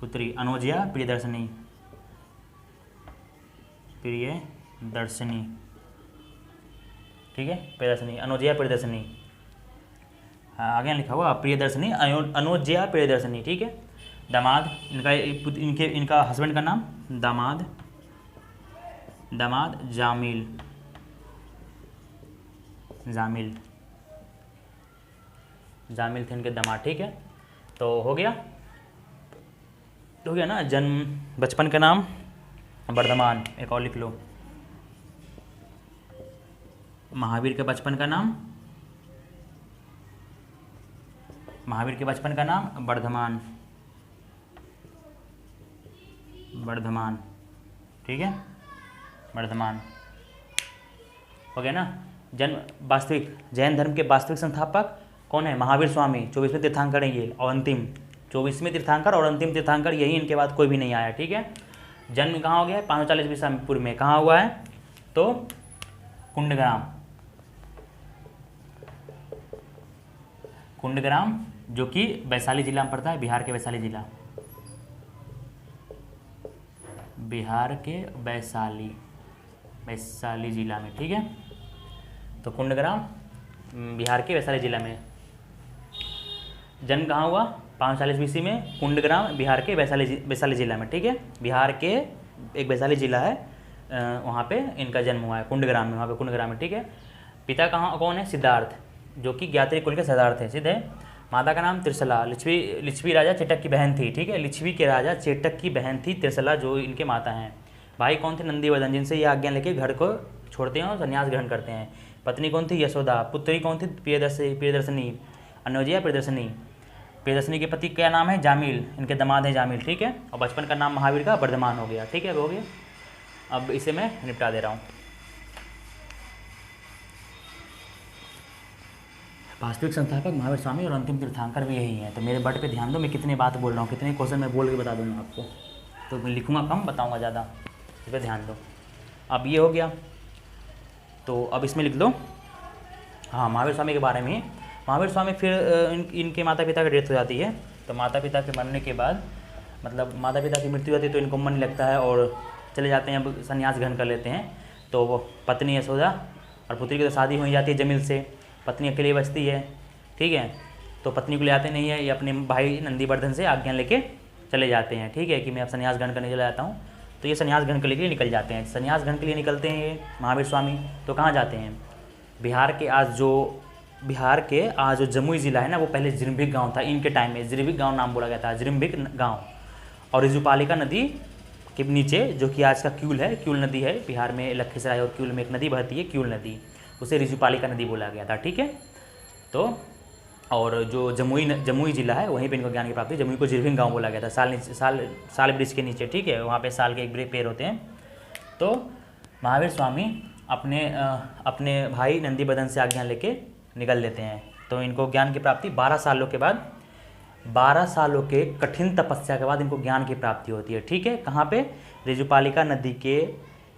पुत्री अनोजिया प्रियदर्शनी, प्रियदर्शनी, ठीक है, प्रियदर्शनी, अनोजिया प्रियदर्शनी। हाँ, आगे लिखा हुआ प्रियदर्शनी, अनोजिया प्रियदर्शनी, ठीक है। दामाद, इनका हस्बैंड का नाम दामाद, दामाद जामिल, जामिल, जामिल थे इनके दामाद, ठीक है। तो हो गया ना। जन्म, बचपन का नाम वर्धमान। एक और लिख लो, महावीर के बचपन का नाम, महावीर के बचपन का नाम वर्धमान, वर्धमान, ठीक है, वर्धमान, हो गया ना। जन्म, वास्तविक, जैन धर्म के वास्तविक संस्थापक कौन है, महावीर स्वामी, 24वें तीर्थंकर हैं ये, और अंतिम 24वें तीर्थंकर और अंतिम तीर्थंकर यही, इनके बाद कोई भी नहीं आया, ठीक है। जन्म कहाँ हो गया है, 540 ईसा पूर्व में। कहाँ हुआ है, तो कुंडग्राम, कुंडग्राम जो कि वैशाली जिला में पड़ता है, बिहार के वैशाली जिला, बिहार के वैशाली, वैशाली जिला में, ठीक है। तो कुंडग्राम बिहार के वैशाली जिला में। जन्म कहाँ हुआ, 540 BC में, कुंडग्राम बिहार के वैशाली जिला में, ठीक है। बिहार के एक वैशाली जिला है, वहाँ पे इनका जन्म हुआ है, कुंडग्राम में, वहाँ पे कुंडग्राम में, ठीक है। पिता कहाँ कौन है, सिद्धार्थ, जो कि ज्ञात्री कुल के सिद्धार्थ है, सिद्ध है। माता का नाम त्रिशला, लिच्छवी राजा चेटक की बहन थी, ठीक है। लिच्छवी के राजा चेटक की बहन थी त्रिशला, जो इनके माता हैं। भाई कौन थे, नंदीवर्धन, जिनसे ये आज्ञा लेके घर को छोड़ते हैं और संन्यास ग्रहण करते हैं। पत्नी कौन थी, यशोदा। पुत्री कौन थी, प्रियदर्शनी, अनोजिया प्रियदर्शनी। प्रियदर्शनी के पति क्या नाम है, जामिल, इनके दामाद हैं जामिल, ठीक है। और बचपन का नाम महावीर का वर्धमान हो गया, ठीक है, हो गया। अब इसे मैं निपटा दे रहा हूँ। वास्तविक संस्थापक महावीर स्वामी और अंतिम तीर्थंकर भी यही हैं। तो मेरे बट पे ध्यान दो, मैं कितनी बात बोल रहा हूँ, कितने क्वेश्चन मैं बोल के बता दूँगा आपको, तो मैं लिखूँगा कम, बताऊँगा ज़्यादा, इस पर ध्यान दो। अब ये हो गया, तो अब इसमें लिख दो, हाँ, महावीर स्वामी के बारे में। महावीर स्वामी फिर इनके माता पिता की डेथ हो जाती है, तो माता पिता के मरने के बाद, मतलब माता पिता की मृत्यु होती है, तो इनको मन लगता है और चले जाते हैं, अब संन्यास ग्रहण कर लेते हैं। तो वो पत्नी यशोदा और पुत्री की तो शादी हो जाती है जमील से, पत्नी अकेले बचती है, ठीक है। तो पत्नी को ले आते नहीं है, ये अपने भाई नंदीवर्धन से आज्ञा लेके चले जाते हैं, ठीक है, कि मैं अब संन्यास ग्रहण करने चला जाता हूँ। तो ये संन्यास ग्रहण के लिए निकल जाते हैं। संन्यास ग्रहण के लिए निकलते हैं ये महावीर स्वामी, तो कहाँ जाते हैं, बिहार के आज जो जमुई ज़िला है ना, वो पहले जिरम्भिक गांव था, इनके टाइम में जिरम्भिक गांव नाम बोला गया था, जिरम्भिक गांव। और रिजुपालिका नदी के नीचे, जो कि आज का क्यूल है, क्यूल नदी है, बिहार में लखीसराय और क्यूल में एक नदी बहती है, क्यूल नदी, उसे रिजुपालिका नदी बोला गया था, ठीक है। तो और जो जमुई ज़िला है, वहीं पे इनको ज्ञान की प्राप्ति, जमुई को जिरभिक गांव बोला गया था, साल ब्रिज के नीचे, ठीक है, वहाँ पे साल के एक पेड़ होते हैं। तो महावीर स्वामी अपने भाई नंदीवर्धन से आज्ञा लेके निकल लेते हैं। तो इनको ज्ञान की प्राप्ति 12 सालों के बाद, 12 सालों के कठिन तपस्या के बाद इनको ज्ञान की प्राप्ति होती है, ठीक है। कहाँ पे, रिजुपालिका नदी के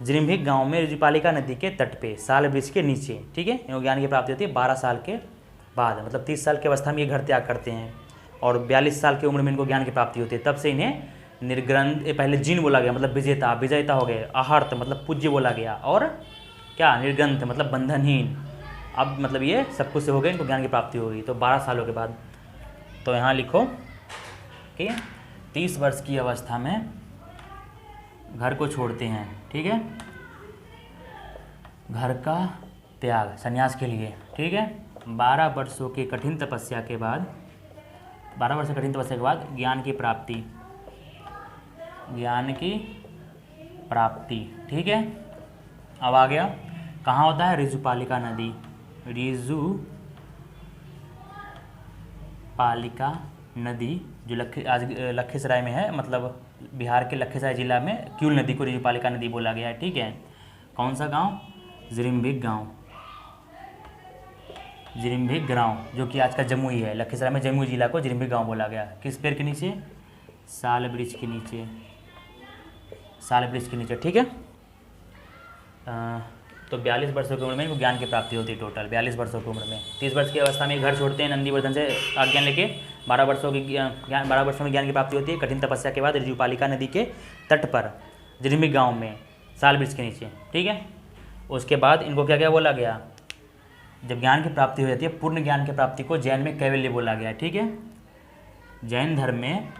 जिरम्भिक गांव में, रिजुपालिका नदी के तट पे, साल ब्रिज के नीचे, ठीक है, इनको ज्ञान की प्राप्ति होती है 12 साल के बाद, मतलब 30 साल की अवस्था में ये घर त्याग करते हैं, और 42 साल की उम्र में इनको ज्ञान की प्राप्ति होती है। तब से इन्हें निर्ग्रंथ पहले जिन बोला गया मतलब विजेता, विजेता हो गए। आहर्त मतलब पूज्य बोला गया, और क्या निर्ग्रंथ मतलब बंधनहीन। अब मतलब ये सब कुछ से हो गए, इनको ज्ञान की प्राप्ति होगी तो 12 सालों के बाद। तो यहाँ लिखो कि 30 वर्ष की अवस्था में घर को छोड़ते हैं, ठीक है, घर का त्याग संन्यास के लिए, ठीक है। 12 वर्षों की कठिन तपस्या के बाद, 12 वर्ष कठिन तपस्या के बाद ज्ञान की प्राप्ति, ज्ञान की प्राप्ति, ठीक है। अब आ गया कहाँ होता है, ऋजुपालिका नदी, ऋजुपालिका नदी जो आज लखीसराय में है, मतलब बिहार के लखीसराय जिला में क्यूल नदी को ऋजुपालिका नदी बोला गया है, ठीक है। कौन सा गांव, जिरिम्भिक गांव, जिरिम्भिक गांव जो कि आज का जमुई है। लखीसराय में जमुई जिला को जिरिम्भिक गांव बोला गया। किस पेड़ के नीचे, साल वृक्ष के नीचे, साल वृक्ष के नीचे, ठीक है। तो 42 वर्षों की उम्र में इनको ज्ञान की प्राप्ति होती है टोटल, 42 वर्षों की उम्र में। 30 वर्ष की अवस्था में घर छोड़ते हैं नंदीवर्धन से आज्ञा लेके। 12 वर्षों में ज्ञान की प्राप्ति होती है कठिन तपस्या के बाद ऋजुपालिका नदी के तट पर जिरिम्भिक गांव में साल वृक्ष के नीचे, ठीक है। उसके बाद इनको क्या क्या बोला गया, जब ज्ञान की प्राप्ति हो जाती है, पूर्ण ज्ञान की प्राप्ति को जैन में कैवल्य बोला गया, ठीक है। जैन धर्म में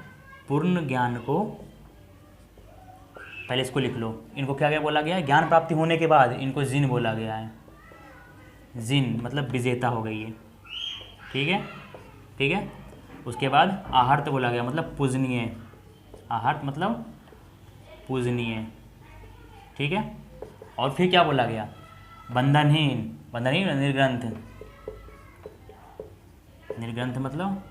पूर्ण ज्ञान को, पहले इसको लिख लो, इनको क्या क्या बोला गया है, ज्ञान प्राप्ति होने के बाद इनको जिन बोला गया है। जिन मतलब विजेता हो गई है, ठीक है, ठीक है। उसके बाद आहर्त बोला गया मतलब पूजनीय, आहर्त मतलब पूजनीय, ठीक है। और फिर क्या बोला गया, बंधनहीन, बंधनहीन निर्ग्रंथ, निर्ग्रंथ मतलब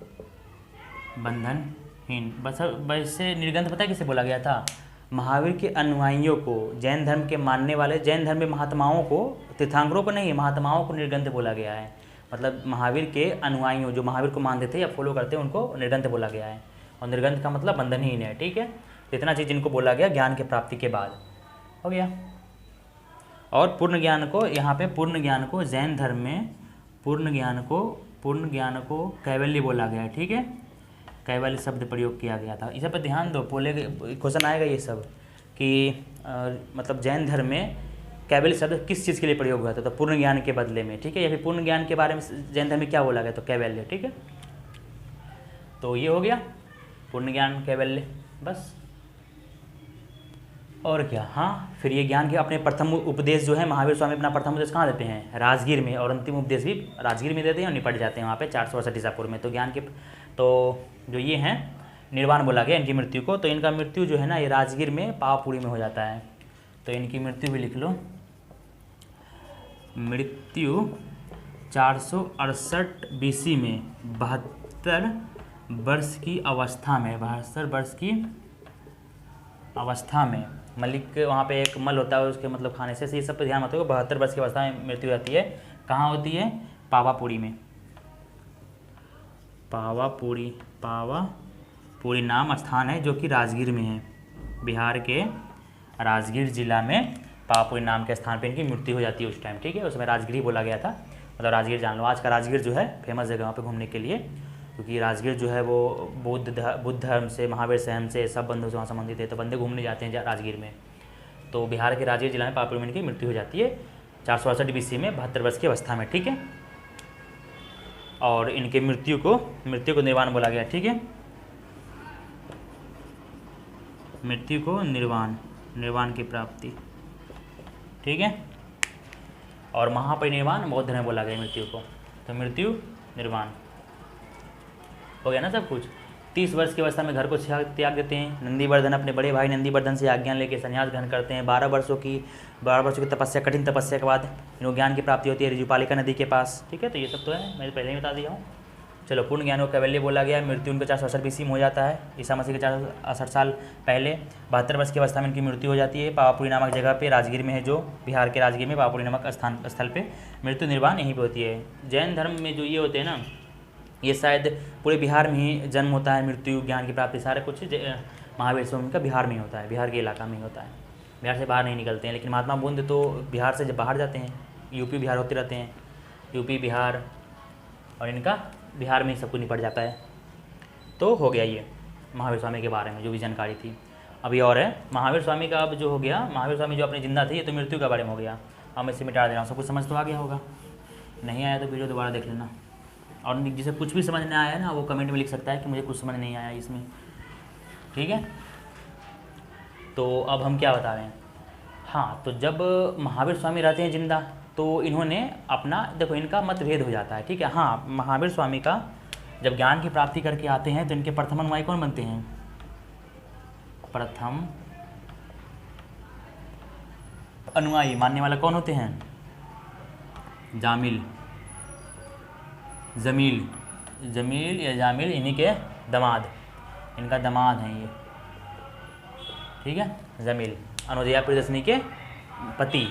बंधनहीन। बस वैसे निर्ग्रंथ पता है किसे बोला गया था, महावीर के अनुयायियों को, जैन धर्म के मानने वाले, जैन धर्म में महात्माओं को, तीर्थंकरों को नहीं, महात्माओं को निर्ग्रंथ बोला गया है। मतलब महावीर के अनुयायियों जो महावीर को मानते थे या फॉलो करते हैं उनको निर्ग्रंथ बोला गया है। और निर्ग्रंथ का मतलब बंधनहीन है, ठीक है। इतना चीज़ इनको बोला गया ज्ञान की प्राप्ति के बाद, हो गया। और पूर्ण ज्ञान को, यहाँ पे पूर्ण ज्ञान को जैन धर्म में पूर्ण ज्ञान को कैवल्य बोला गया है, ठीक है। कैवल्य शब्द प्रयोग किया गया था। इस सब पर ध्यान दो, बोले क्वेश्चन आएगा ये सब कि मतलब जैन धर्म में कैवल्य शब्द किस चीज़ के लिए प्रयोग हुआ था, तो पूर्ण ज्ञान के बदले में, ठीक है। या फिर पूर्ण ज्ञान के बारे में जैन धर्म में क्या बोला गया, तो कैवल्य, ठीक है। तो ये हो गया पूर्ण ज्ञान कैवल्य, बस। और क्या, हाँ, फिर ये ज्ञान के अपने प्रथम उपदेश जो है, महावीर स्वामी अपना प्रथम उपदेश कहाँ देते हैं, राजगीर में, और अंतिम उपदेश भी राजगीर में देते हैं और निपट जाते हैं वहाँ पे 468 ईसापुर में। तो ज्ञान के, तो जो ये हैं निर्वाण बोला गया इनकी मृत्यु को, तो इनका मृत्यु जो है ना ये राजगीर में पावापुरी में हो जाता है। तो इनकी मृत्यु भी लिख लो, मृत्यु 468 BC में 72 वर्ष की अवस्था में, 72 वर्ष की अवस्था में, मलिक के वहाँ पे एक मल होता है उसके मतलब खाने से, ये सब पे ध्यान मत हो। 72 वर्ष की अवस्था में मृत्यु होती है। कहाँ होती है, पावापुरी में, पावापुरी, पावापुरी नाम स्थान है जो कि राजगीर में है, बिहार के राजगीर जिला में पावापुरी नाम के स्थान पे इनकी मृत्यु हो जाती है उस टाइम, ठीक है। उसमें राजगीर ही बोला गया था, मतलब राजगीर जान लो। आज का राजगीर जो है फेमस जगह वहाँ पे घूमने के लिए, क्योंकि राजगीर जो है वो बुद्ध धर्म से, महावीर सहन से, सब बंधुओं से वहाँ संबंधित है, तो बंदे घूमने जाते हैं राजगीर में। तो बिहार के राजगीर जिला में पावापुरी में इनकी मृत्यु हो जाती है 468 BC में 72 वर्ष की अवस्था में, ठीक है। और इनके मृत्यु को निर्वाण बोला गया, ठीक है। मृत्यु को निर्वाण की प्राप्ति, ठीक है। और महापरिनिर्वाण बौद्ध धर्म में बोला गया मृत्यु को, तो मृत्यु निर्वाण हो गया ना सब कुछ। 30 वर्ष की अवस्था में घर को त्याग देते हैं। नंदीवर्धन अपने बड़े भाई नंदीवर्धन से आज्ञा लेकर संन्यास ग्रहण करते हैं। 12 वर्षों की तपस्या, कठिन तपस्या के बाद इनको ज्ञान की प्राप्ति होती है ऋजुपालिका नदी के पास, ठीक है। तो ये सब तो है, मैंने पहले ही बता दिया हूँ। चलो, पूर्ण ज्ञान को कैवल्य बोला गया। मृत्यु उनका 468 BC में हो जाता है, ईसा मसीह के 468 साल पहले। 72 वर्ष की अवस्था में इनकी मृत्यु हो जाती है पावापुरी नामक जगह पे, राजगीर में है, जो बिहार के राजगीर में पावापुरी नामक स्थल पे मृत्यु निर्वाण यहीं पर होती है। जैन धर्म में जो ये होते हैं ना, ये शायद पूरे बिहार में ही जन्म होता है, मृत्यु, ज्ञान की प्राप्ति, सारे कुछ महावीर स्वामी का बिहार में ही होता है, बिहार के इलाका में ही होता है, बिहार से बाहर नहीं निकलते हैं। लेकिन महात्मा बुद्ध तो बिहार से जब बाहर जाते हैं, यूपी बिहार होते रहते हैं, यूपी बिहार, और इनका बिहार में ही सब कुछ निपट जाता है। तो हो गया ये। महावीर स्वामी के बारे में जो भी जानकारी थी। अभी और है महावीर स्वामी का, अब जो हो गया महावीर स्वामी जो अपनी जिंदा थे, ये तो मृत्यु के बारे में हो गया। अब मैं इसे मिटा दे रहा हूँ, सब कुछ समझ तो आ गया होगा, नहीं आया तो वीडियो दोबारा देख लेना। और जिसे कुछ भी समझ नहीं आया ना वो कमेंट में लिख सकता है कि मुझे कुछ समझ नहीं आया इसमें, ठीक है। तो अब हम क्या बता रहे हैं, हाँ, तो जब महावीर स्वामी रहते हैं जिंदा तो इन्होंने अपना, देखो इनका मतभेद हो जाता है, ठीक है। हाँ, महावीर स्वामी का जब ज्ञान की प्राप्ति करके आते हैं तो इनके प्रथम अनुयायी कौन बनते हैं? प्रथम अनुयायी मानने वाला कौन होते हैं? जामिल, जमील या जामिल, इन्हीं के दामाद, इनका दामाद हैं ये, ठीक है। जमील अनुजया प्रियदर्शनी के पति,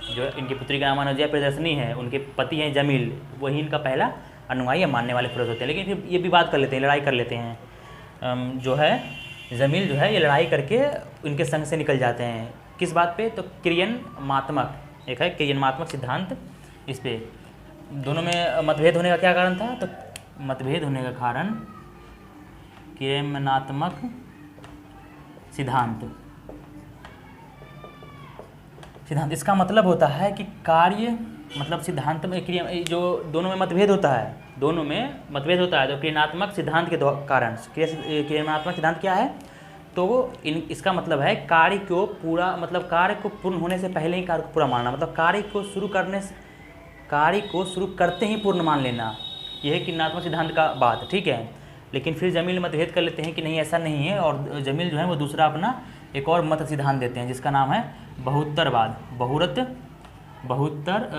जो इनकी पुत्री का नाम अनुजया प्रियदर्शनी है, उनके पति हैं जमील, वही इनका पहला अनुयायी या मानने वाले पुरुष होते हैं। लेकिन फिर ये भी बात कर लेते हैं, लड़ाई कर लेते हैं। जो है जमील जो है ये लड़ाई करके इनके संग से निकल जाते हैं। किस बात पे? तो क्रियन्मात्मक, एक है क्रियन्मात्मक सिद्धांत, इस पे दोनों में मतभेद होने का क्या कारण था? तो मतभेद होने का कारण क्रियन्मात्मक सिद्धांत। इसका मतलब होता है कि कार्य, मतलब सिद्धांत में क्रिया, जो दोनों में मतभेद होता है, दोनों में मतभेद होता है तो क्रियात्मक सिद्धांत के कारण, क्रियात्मक सिद्धांत क्या है? तो इसका मतलब है कार्य को पूरा, मतलब कार्य को पूर्ण होने से पहले ही कार्य को पूरा मानना, मतलब कार्य को शुरू करते ही पूर्ण मान लेना, यह है क्रियात्मक सिद्धांत का बात, ठीक है। लेकिन फिर जमील मतभेद कर लेते हैं कि नहीं ऐसा नहीं है, और जमील जो है वो दूसरा अपना एक और मत सिद्धांत देते हैं जिसका नाम है बहुत्तरवाद,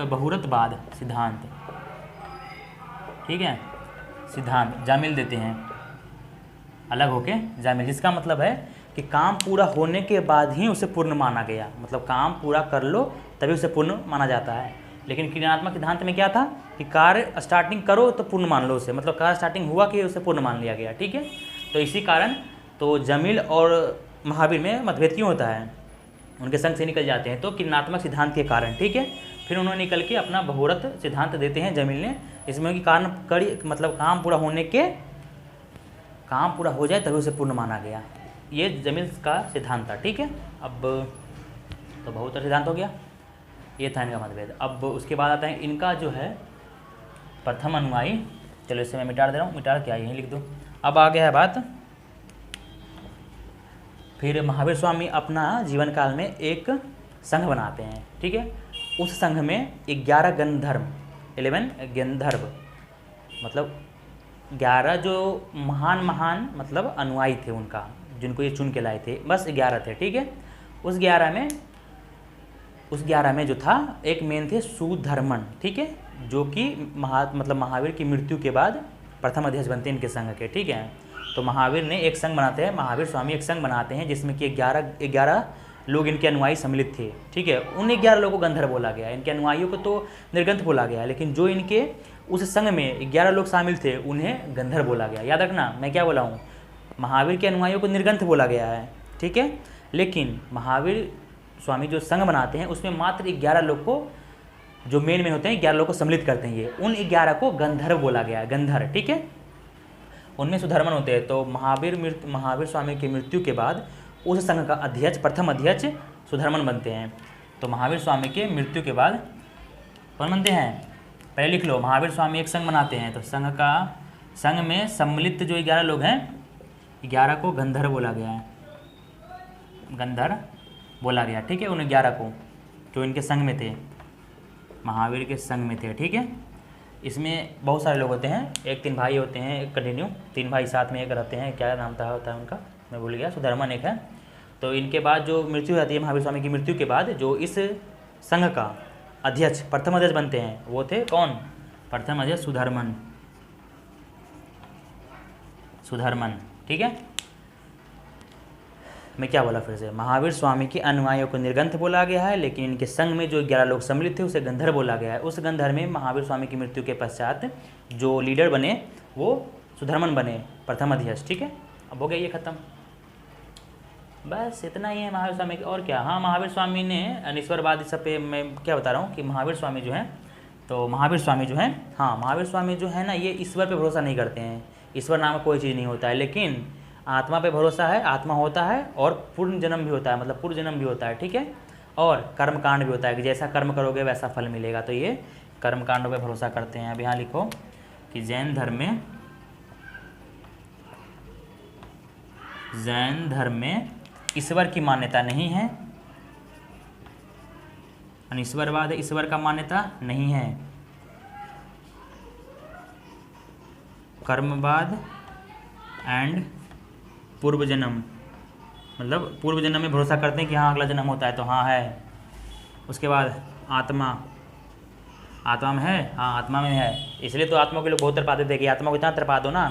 बहुरतवाद सिद्धांत, ठीक है। सिद्धांत जामिल देते हैं अलग होके जामिल, जिसका मतलब है कि काम पूरा होने के बाद ही उसे पूर्ण माना गया, मतलब काम पूरा कर लो तभी उसे पूर्ण माना जाता है। लेकिन क्रियात्मक सिद्धांत में क्या था कि कार्य स्टार्टिंग करो तो पूर्ण मान लो उसे, मतलब कार्य स्टार्टिंग हुआ कि उसे पूर्ण मान लिया गया, ठीक है। तो इसी कारण तो जमील और महावीर में मतभेद क्यों होता है? उनके संग से निकल जाते हैं तो क्रियात्मक सिद्धांत के कारण, ठीक है। फिर उन्होंने निकल के अपना बहुरत सिद्धांत देते हैं जमील ने, इसमें कि कारण कड़ी, मतलब काम पूरा हो जाए तभी उसे पूर्ण माना गया, ये जमील का सिद्धांत था, ठीक है। अब तो बहुतर सिद्धांत हो गया, ये था इनका मतभेद। अब उसके बाद आता है इनका जो है प्रथम अनुयायी, चलो इसे मैं मिटा दे रहा हूँ, मिटा क्या यहीं लिख दो। अब आ गया है बात, फिर महावीर स्वामी अपना जीवन काल में एक संघ बनाते हैं, ठीक है। उस संघ में 11 गंधर्व, मतलब 11 जो महान मतलब अनुयायी थे उनका, जिनको ये चुन के लाए थे, बस 11 थे, ठीक है। उस 11 में जो था एक मेन थे सुधर्मन, ठीक है, जो कि मतलब महावीर की मृत्यु के बाद प्रथम अध्यक्ष बनते हैं इनके संघ के, ठीक है। तो महावीर ने एक संघ बनाते हैं, महावीर स्वामी एक संघ बनाते हैं जिसमें कि 11 लोग इनके अनुयायी सम्मिलित थे, ठीक है। उन 11 लोगों को गंधर्व बोला गया, इनके अनुयायियों को तो निर्गंथ बोला गया, लेकिन जो इनके उस संघ में 11 लोग शामिल थे उन्हें गंधर्व बोला गया। याद रखना मैं क्या बोला हूँ, महावीर के अनुयायियों को निर्गंथ बोला गया है, ठीक है। लेकिन महावीर स्वामी जो संघ बनाते हैं उसमें मात्र 11 लोग को, जो मेन होते हैं 11 लोग को सम्मिलित करते हैं, ये उन 11 को गंधर्व बोला गया है, गंधर्व, ठीक है। उनमें सुधर्मन होते हैं। तो महावीर स्वामी की मृत्यु के बाद उस संघ का अध्यक्ष, प्रथम अध्यक्ष सुधर्मन बनते हैं। तो महावीर स्वामी के मृत्यु के बाद कौन बनते हैं? पहले लिख लो, महावीर स्वामी एक संघ बनाते हैं, तो संघ में सम्मिलित जो 11 लोग हैं, 11 को गंधर्व बोला गया है, गंधर्व बोला गया, ठीक है। उन 11 को जो इनके संघ में थे, महावीर के संघ में थे, ठीक है। इसमें बहुत सारे लोग होते हैं, एक 3 भाई होते हैं, एक कंटिन्यू 3 भाई साथ में एक रहते हैं, क्या नाम था होता है उनका, मैं भूल गया, सुधर्मन एक है। तो इनके बाद जो मृत्यु हो जाती है, महावीर स्वामी की मृत्यु के बाद जो इस संघ का अध्यक्ष, प्रथम अध्यक्ष बनते हैं, वो थे कौन? प्रथम अध्यक्ष सुधर्मन, ठीक है। मैं क्या बोला फिर से, महावीर स्वामी के अनुयायियों को निर्गंथ बोला गया है, लेकिन इनके संघ में जो 11 लोग सम्मिलित थे उसे गंधर्व बोला गया है। उस गंधर्व में महावीर स्वामी की मृत्यु के पश्चात जो लीडर बने वो सुधर्मन बने, प्रथम अध्यक्ष, ठीक है। अब हो गया ये खत्म, बस इतना ही है महावीर स्वामी। और क्या, हाँ, महावीर स्वामी ने अनिश्वरवाद, इस सब पे मैं क्या बता रहा हूँ कि महावीर स्वामी जो हैं, तो महावीर स्वामी जो हैं, हाँ, महावीर स्वामी जो है ना, ये ईश्वर पे भरोसा नहीं करते हैं, ईश्वर नाम का कोई चीज़ नहीं होता है, लेकिन आत्मा पे भरोसा है, आत्मा होता है और पूर्ण जन्म भी होता है, मतलब पूर्व जन्म भी होता है, ठीक है। और कर्म कांड भी होता है कि जैसा कर्म करोगे वैसा फल मिलेगा, तो ये कर्म कांडों पे भरोसा करते हैं। अब यहाँ लिखो कि जैन धर्म में ईश्वर की मान्यता नहीं है, अनिश्वरवाद है, ईश्वर का मान्यता नहीं है। कर्मवाद एंड पूर्व जन्म, मतलब पूर्व जन्म में भरोसा करते हैं कि हाँ अगला जन्म होता है, तो हाँ है। उसके बाद आत्मा में है, हाँ आत्मा में है, इसलिए तो आत्मा के लोग बहुत तरपाते थे कि आत्मा को इतना तरपा दो ना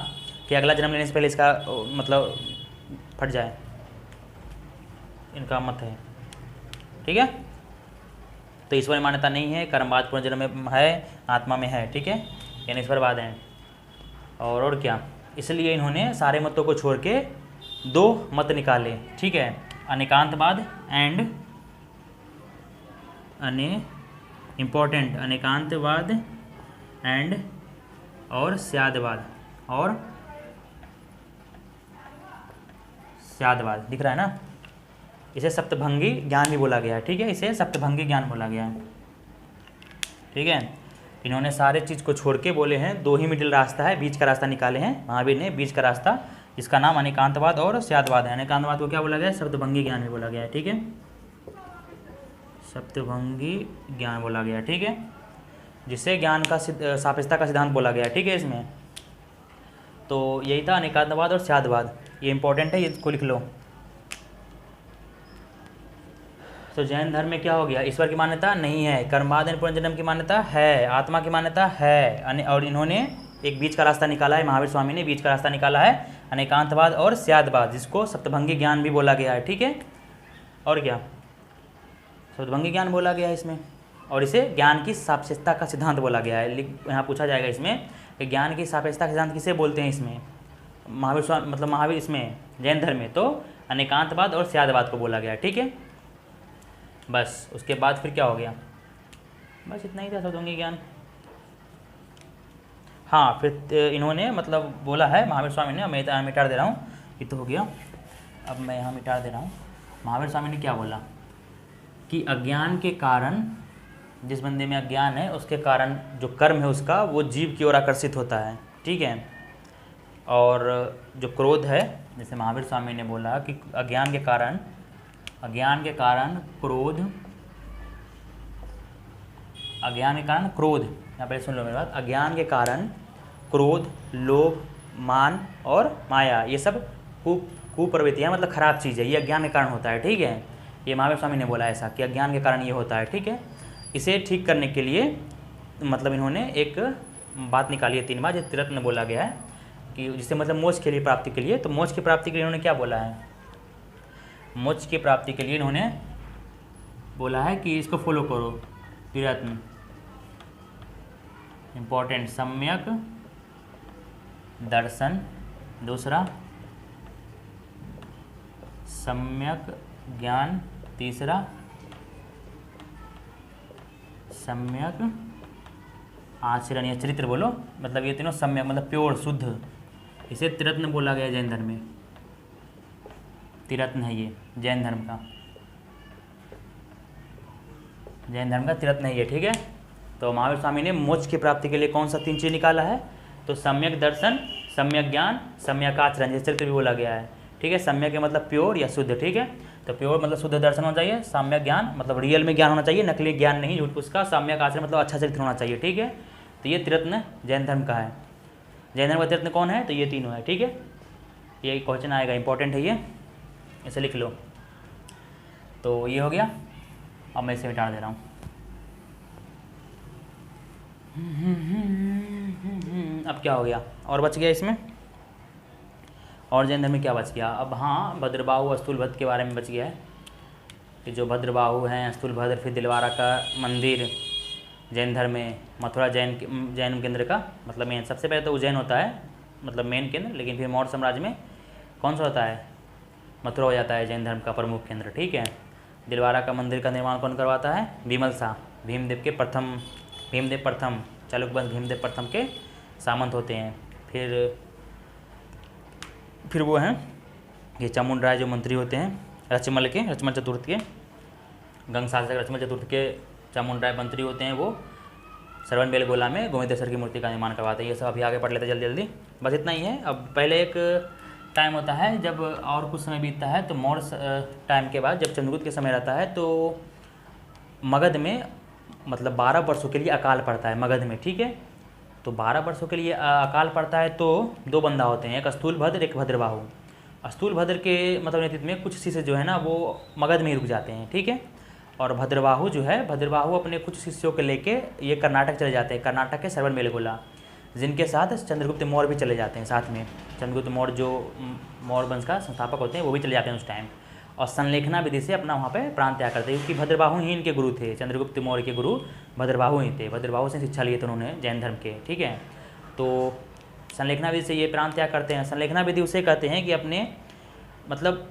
कि अगला जन्म लेने से पहले इसका मतलब फट जाए, इनका मत है, ठीक है। तो ईश्वर मान्यता नहीं है, कर्मवाद पूर्ण जन्म में है, आत्मा में है, ठीक है, यानी ईश्वरवाद है। और क्या, इसलिए इन्होंने सारे मतों को छोड़ के 2 मत निकाले, ठीक है, अनेकांतवाद एंड इम्पोर्टेंट अनेकांतवाद एंड और स्यादवाद, दिख रहा है ना। इसे सप्तभंगी ज्ञान भी बोला गया है, ठीक है, इसे सप्तभंगी ज्ञान बोला गया है, ठीक है। इन्होंने सारे चीज़ को छोड़ के बोले हैं 2 ही मिडिल रास्ता है, बीच का रास्ता निकाले हैं महावीर ने, बीच का रास्ता, जिसका नाम अनेकांतवाद और स्यादवाद है। अनेकांतवाद को क्या बोला गया है, सप्तभंगी ज्ञान भी बोला गया है, ठीक है, सप्तभंगी ज्ञान बोला गया, ठीक है, जिसे ज्ञान का सापेक्षता का सिद्धांत बोला गया, ठीक है। इसमें तो यही था अनेकांतवाद और स्यादवाद, ये इंपॉर्टेंट है, इसको लिख लो। तो जैन धर्म में क्या हो गया, ईश्वर की मान्यता नहीं है, कर्मवाद एंड पुनर्जन्म की मान्यता है, आत्मा की मान्यता है, और इन्होंने एक बीच का रास्ता निकाला है, महावीर स्वामी ने बीच का रास्ता निकाला है, अनेकांतवाद और स्यादवाद, जिसको सप्तभंगी ज्ञान भी बोला गया है, ठीक है। और क्या, सप्तभंगी ज्ञान बोला गया है इसमें, और इसे ज्ञान की सापेक्षता का सिद्धांत बोला गया है। यहाँ पूछा जाएगा इसमें कि ज्ञान की सापेक्षता का सिद्धांत किसे बोलते हैं, इसमें महावीर स्वामी, मतलब महावीर इसमें जैन धर्म में तो अनेकांतवाद और स्यादवाद को बोला गया है, ठीक है। बस उसके बाद फिर क्या हो गया, बस इतना ही था सप्तभंगी ज्ञान। हाँ, फिर इन्होंने मतलब बोला है महावीर स्वामी ने, मैं यहाँ मिटा दे रहा हूँ, ये तो हो गया, अब मैं यहाँ मिटा दे रहा हूँ। महावीर स्वामी ने क्या बोला कि अज्ञान के कारण, जिस बंदे में अज्ञान है उसके कारण जो कर्म है उसका वो जीव की ओर आकर्षित होता है, ठीक है। और जो क्रोध है, जैसे महावीर स्वामी ने बोला कि अज्ञान के कारण क्रोध, यहाँ पे सुन लो मेरी बात, अज्ञान के कारण क्रोध, लोभ, मान और माया, ये सब कुप्रवृत्तियाँ, मतलब खराब चीज़ है, ये अज्ञान के कारण होता है, ठीक है। ये महावीर स्वामी ने बोला ऐसा कि अज्ञान के कारण ये होता है, ठीक है। इसे ठीक करने के लिए मतलब इन्होंने एक बात निकाली है 3 बार, जिसे त्रिरत्न बोला गया है, कि जिससे मतलब मोक्ष के लिए, प्राप्ति के लिए, तो मोक्ष की प्राप्ति के लिए इन्होंने क्या बोला है, मोक्ष की प्राप्ति के लिए इन्होंने बोला है कि इसको फॉलो करो, त्रिरत्न, इम्पोर्टेंट, सम्यक दर्शन, दूसरा सम्यक ज्ञान, तीसरा सम्यक आचरण या चरित्र, बोलो, मतलब ये तीनों सम्यक मतलब प्योर, शुद्ध, इसे त्रिरत्न बोला गया जैन धर्म में, त्रिरत्न है ये जैन धर्म का, त्रिरत्न है ये, ठीक है। तो महावीर स्वामी ने मोक्ष की प्राप्ति के लिए कौन सा 3 चीज़ निकाला है, तो सम्यक दर्शन, सम्यक ज्ञान, सम्यक आचरण, जैसे चरित्र भी बोला गया है, ठीक है। सम्यक के मतलब प्योर या शुद्ध, ठीक है, तो प्योर मतलब शुद्ध दर्शन होना चाहिए, सम्यक ज्ञान मतलब रियल में ज्ञान होना चाहिए, नकली ज्ञान नहीं, झूठ उसका, सम्यक आचरण मतलब अच्छा चरित्र होना चाहिए, ठीक है। तो ये त्रिरत्न जैन धर्म का है, जैन धर्म का त्रिरत्न कौन है, तो ये तीनों है, ठीक है। ये क्वेश्चन आएगा, इंपॉर्टेंट है ये, इसे लिख लो। तो ये हो गया, अब मैं इसे मिटा दे रहा हूँ। अब क्या हो गया, और बच गया इसमें, और जैन धर्म में क्या बच गया, अब हाँ भद्रबाहु अस्तूलभद्र के बारे में बच गया है, कि जो भद्रबाहु हैं, अस्तूलभद्र, फिर दिलवारा का मंदिर जैन धर्म में, मथुरा जैन केंद्र का मतलब मेन, सबसे पहले तो उज्जैन होता है मतलब मेन केंद्र, लेकिन फिर मौर्य साम्राज्य में कौन सा होता है, मथुरा हो जाता है जैन धर्म का प्रमुख केंद्र, ठीक है। दिलवारा का मंदिर का निर्माण कौन करवाता है, विमल शाह, भीमदेव प्रथम, चालुक्य वंश भीमदेव प्रथम के सामंत होते हैं। फिर वो हैं ये चामुंडराय जो मंत्री होते हैं रचमल चतुर्थ के, गंग शासक रचमल चतुर्थ के चामुंडराय मंत्री होते हैं, वो श्रवणबेलगोला में गोमतेश्वर की मूर्ति का निर्माण करवाते हैं। ये सब अभी आगे पढ़ लेते जल्दी जल्दी, बस इतना ही है। अब पहले एक टाइम होता है जब और कुछ समय बीतता है, तो मौर्य टाइम के बाद जब चंद्रगुप्त के समय रहता है तो मगध में मतलब 12 वर्षों के लिए अकाल पड़ता है मगध में, ठीक है। तो 12 वर्षों के लिए अकाल पड़ता है तो 2 बंदा होते हैं, एक स्थूलभद्र एक भद्रबाहु। स्थूलभद्र के मतलब नेतृत्व में कुछ शिष्य जो है ना वो मगध में ही रुक जाते हैं, ठीक है। और भद्रबाहु जो है, भद्रबाहु अपने कुछ शिष्यों को लेके ये कर्नाटक चले जाते हैं, कर्नाटक के श्रवणबेलगोला, जिनके साथ चंद्रगुप्त मौर्य भी चले जाते हैं साथ में। चंद्रगुप्त मौर्य जो मौर्य वंश का संस्थापक होते हैं वो भी चले जाते हैं उस टाइम, और संलेखना विधि से अपना वहाँ पे प्राण त्याग करते हैं, क्योंकि भद्रबाहु ही इनके गुरु थे। चंद्रगुप्त मौर्य के गुरु भद्रबाहु ही थे, भद्रबाहु से शिक्षा लिए थे उन्होंने जैन धर्म के, ठीक है। तो संलेखना विधि से ये प्राण त्याग करते हैं। संलेखना विधि उसे कहते हैं कि अपने मतलब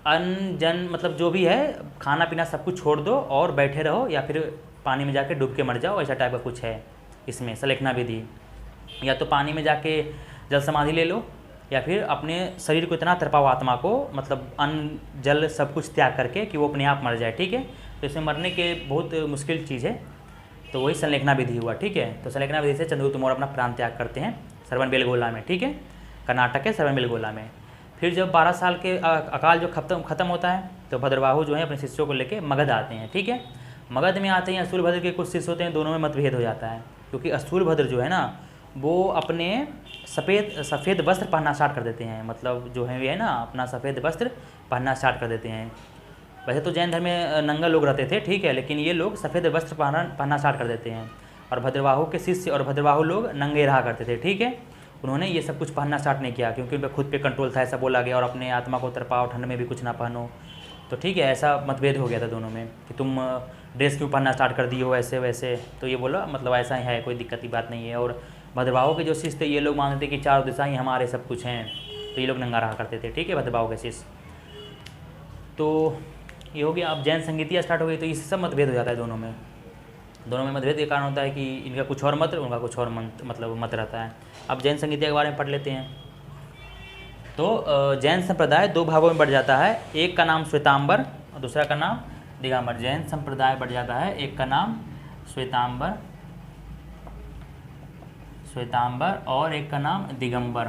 अन्न जन मतलब जो भी है खाना पीना सब कुछ छोड़ दो और बैठे रहो, या फिर पानी में जाके डूब के मर जाओ, ऐसा टाइप का कुछ है इसमें संलेखना विधि। या तो पानी में जाके जल समाधि ले लो, या फिर अपने शरीर को इतना तड़पाओ आत्मा को, मतलब अन्न जल सब कुछ त्याग करके कि वो अपने आप मर जाए, ठीक है। तो इसमें मरने के बहुत मुश्किल चीज़ है, तो वही संलेखना विधि हुआ, ठीक है। तो संलेखना विधि से चंद्रगुप्त मौर्य अपना प्राण त्याग करते हैं श्रवणबेलगोला में, ठीक है, कर्नाटक के श्रवणबेलगोला में। फिर जब 12 साल के अकाल जो खत्म होता है तो भद्रबाहु जो है अपने शिष्यों को लेके मगध आते हैं, ठीक है। मगध में आते हैं, स्थूलभद्र के कुछ शिष्य होते हैं, दोनों में मतभेद हो जाता है, क्योंकि स्थूलभद्र जो है ना वो अपने सफ़ेद वस्त्र पहनना स्टार्ट कर देते हैं, मतलब जो है ये ना अपना सफ़ेद वस्त्र पहनना स्टार्ट कर देते हैं। वैसे तो जैन धर्म में नंगा लोग रहते थे, ठीक है, लेकिन ये लोग सफ़ेद वस्त्र पहनना स्टार्ट कर देते हैं। और भद्रबाहु के शिष्य और भद्रबाहु लोग नंगे रहा करते थे, ठीक है। उन्होंने ये सब कुछ पहनना स्टार्ट नहीं किया, क्योंकि उनका खुद पे कंट्रोल था, ऐसा बोला गया, और अपने आत्मा को तड़पाओ, ठंड में भी कुछ ना पहनो। तो ठीक है, ऐसा मतभेद हो गया था दोनों में कि तुम ड्रेस क्यों पहनना स्टार्ट कर दी हो ऐसे वैसे। तो ये बोला मतलब ऐसा ही है, कोई दिक्कत की बात नहीं है। और भद्रबाहु के जो शिष्य थे ये लोग मानते थे कि चारों दिशा ही हमारे सब कुछ हैं, तो ये लोग नंगा रहा करते थे, ठीक है, भद्रबाहु के शिष्य। तो ये हो गया। अब जैन संगीतियाँ स्टार्ट हो गई, तो इससे सब मतभेद हो जाता है दोनों में मतभेद के कारण होता है कि इनका कुछ और मत, उनका कुछ और मत रहता है। अब जैन संगीतिया के बारे में पढ़ लेते हैं। तो जैन संप्रदाय 2 भागों में बढ़ जाता है, एक का नाम श्वेतांबर और दूसरा का नाम दिगंबर। जैन संप्रदाय बढ़ जाता है, एक का नाम श्वेतांबर और एक का नाम दिगंबर,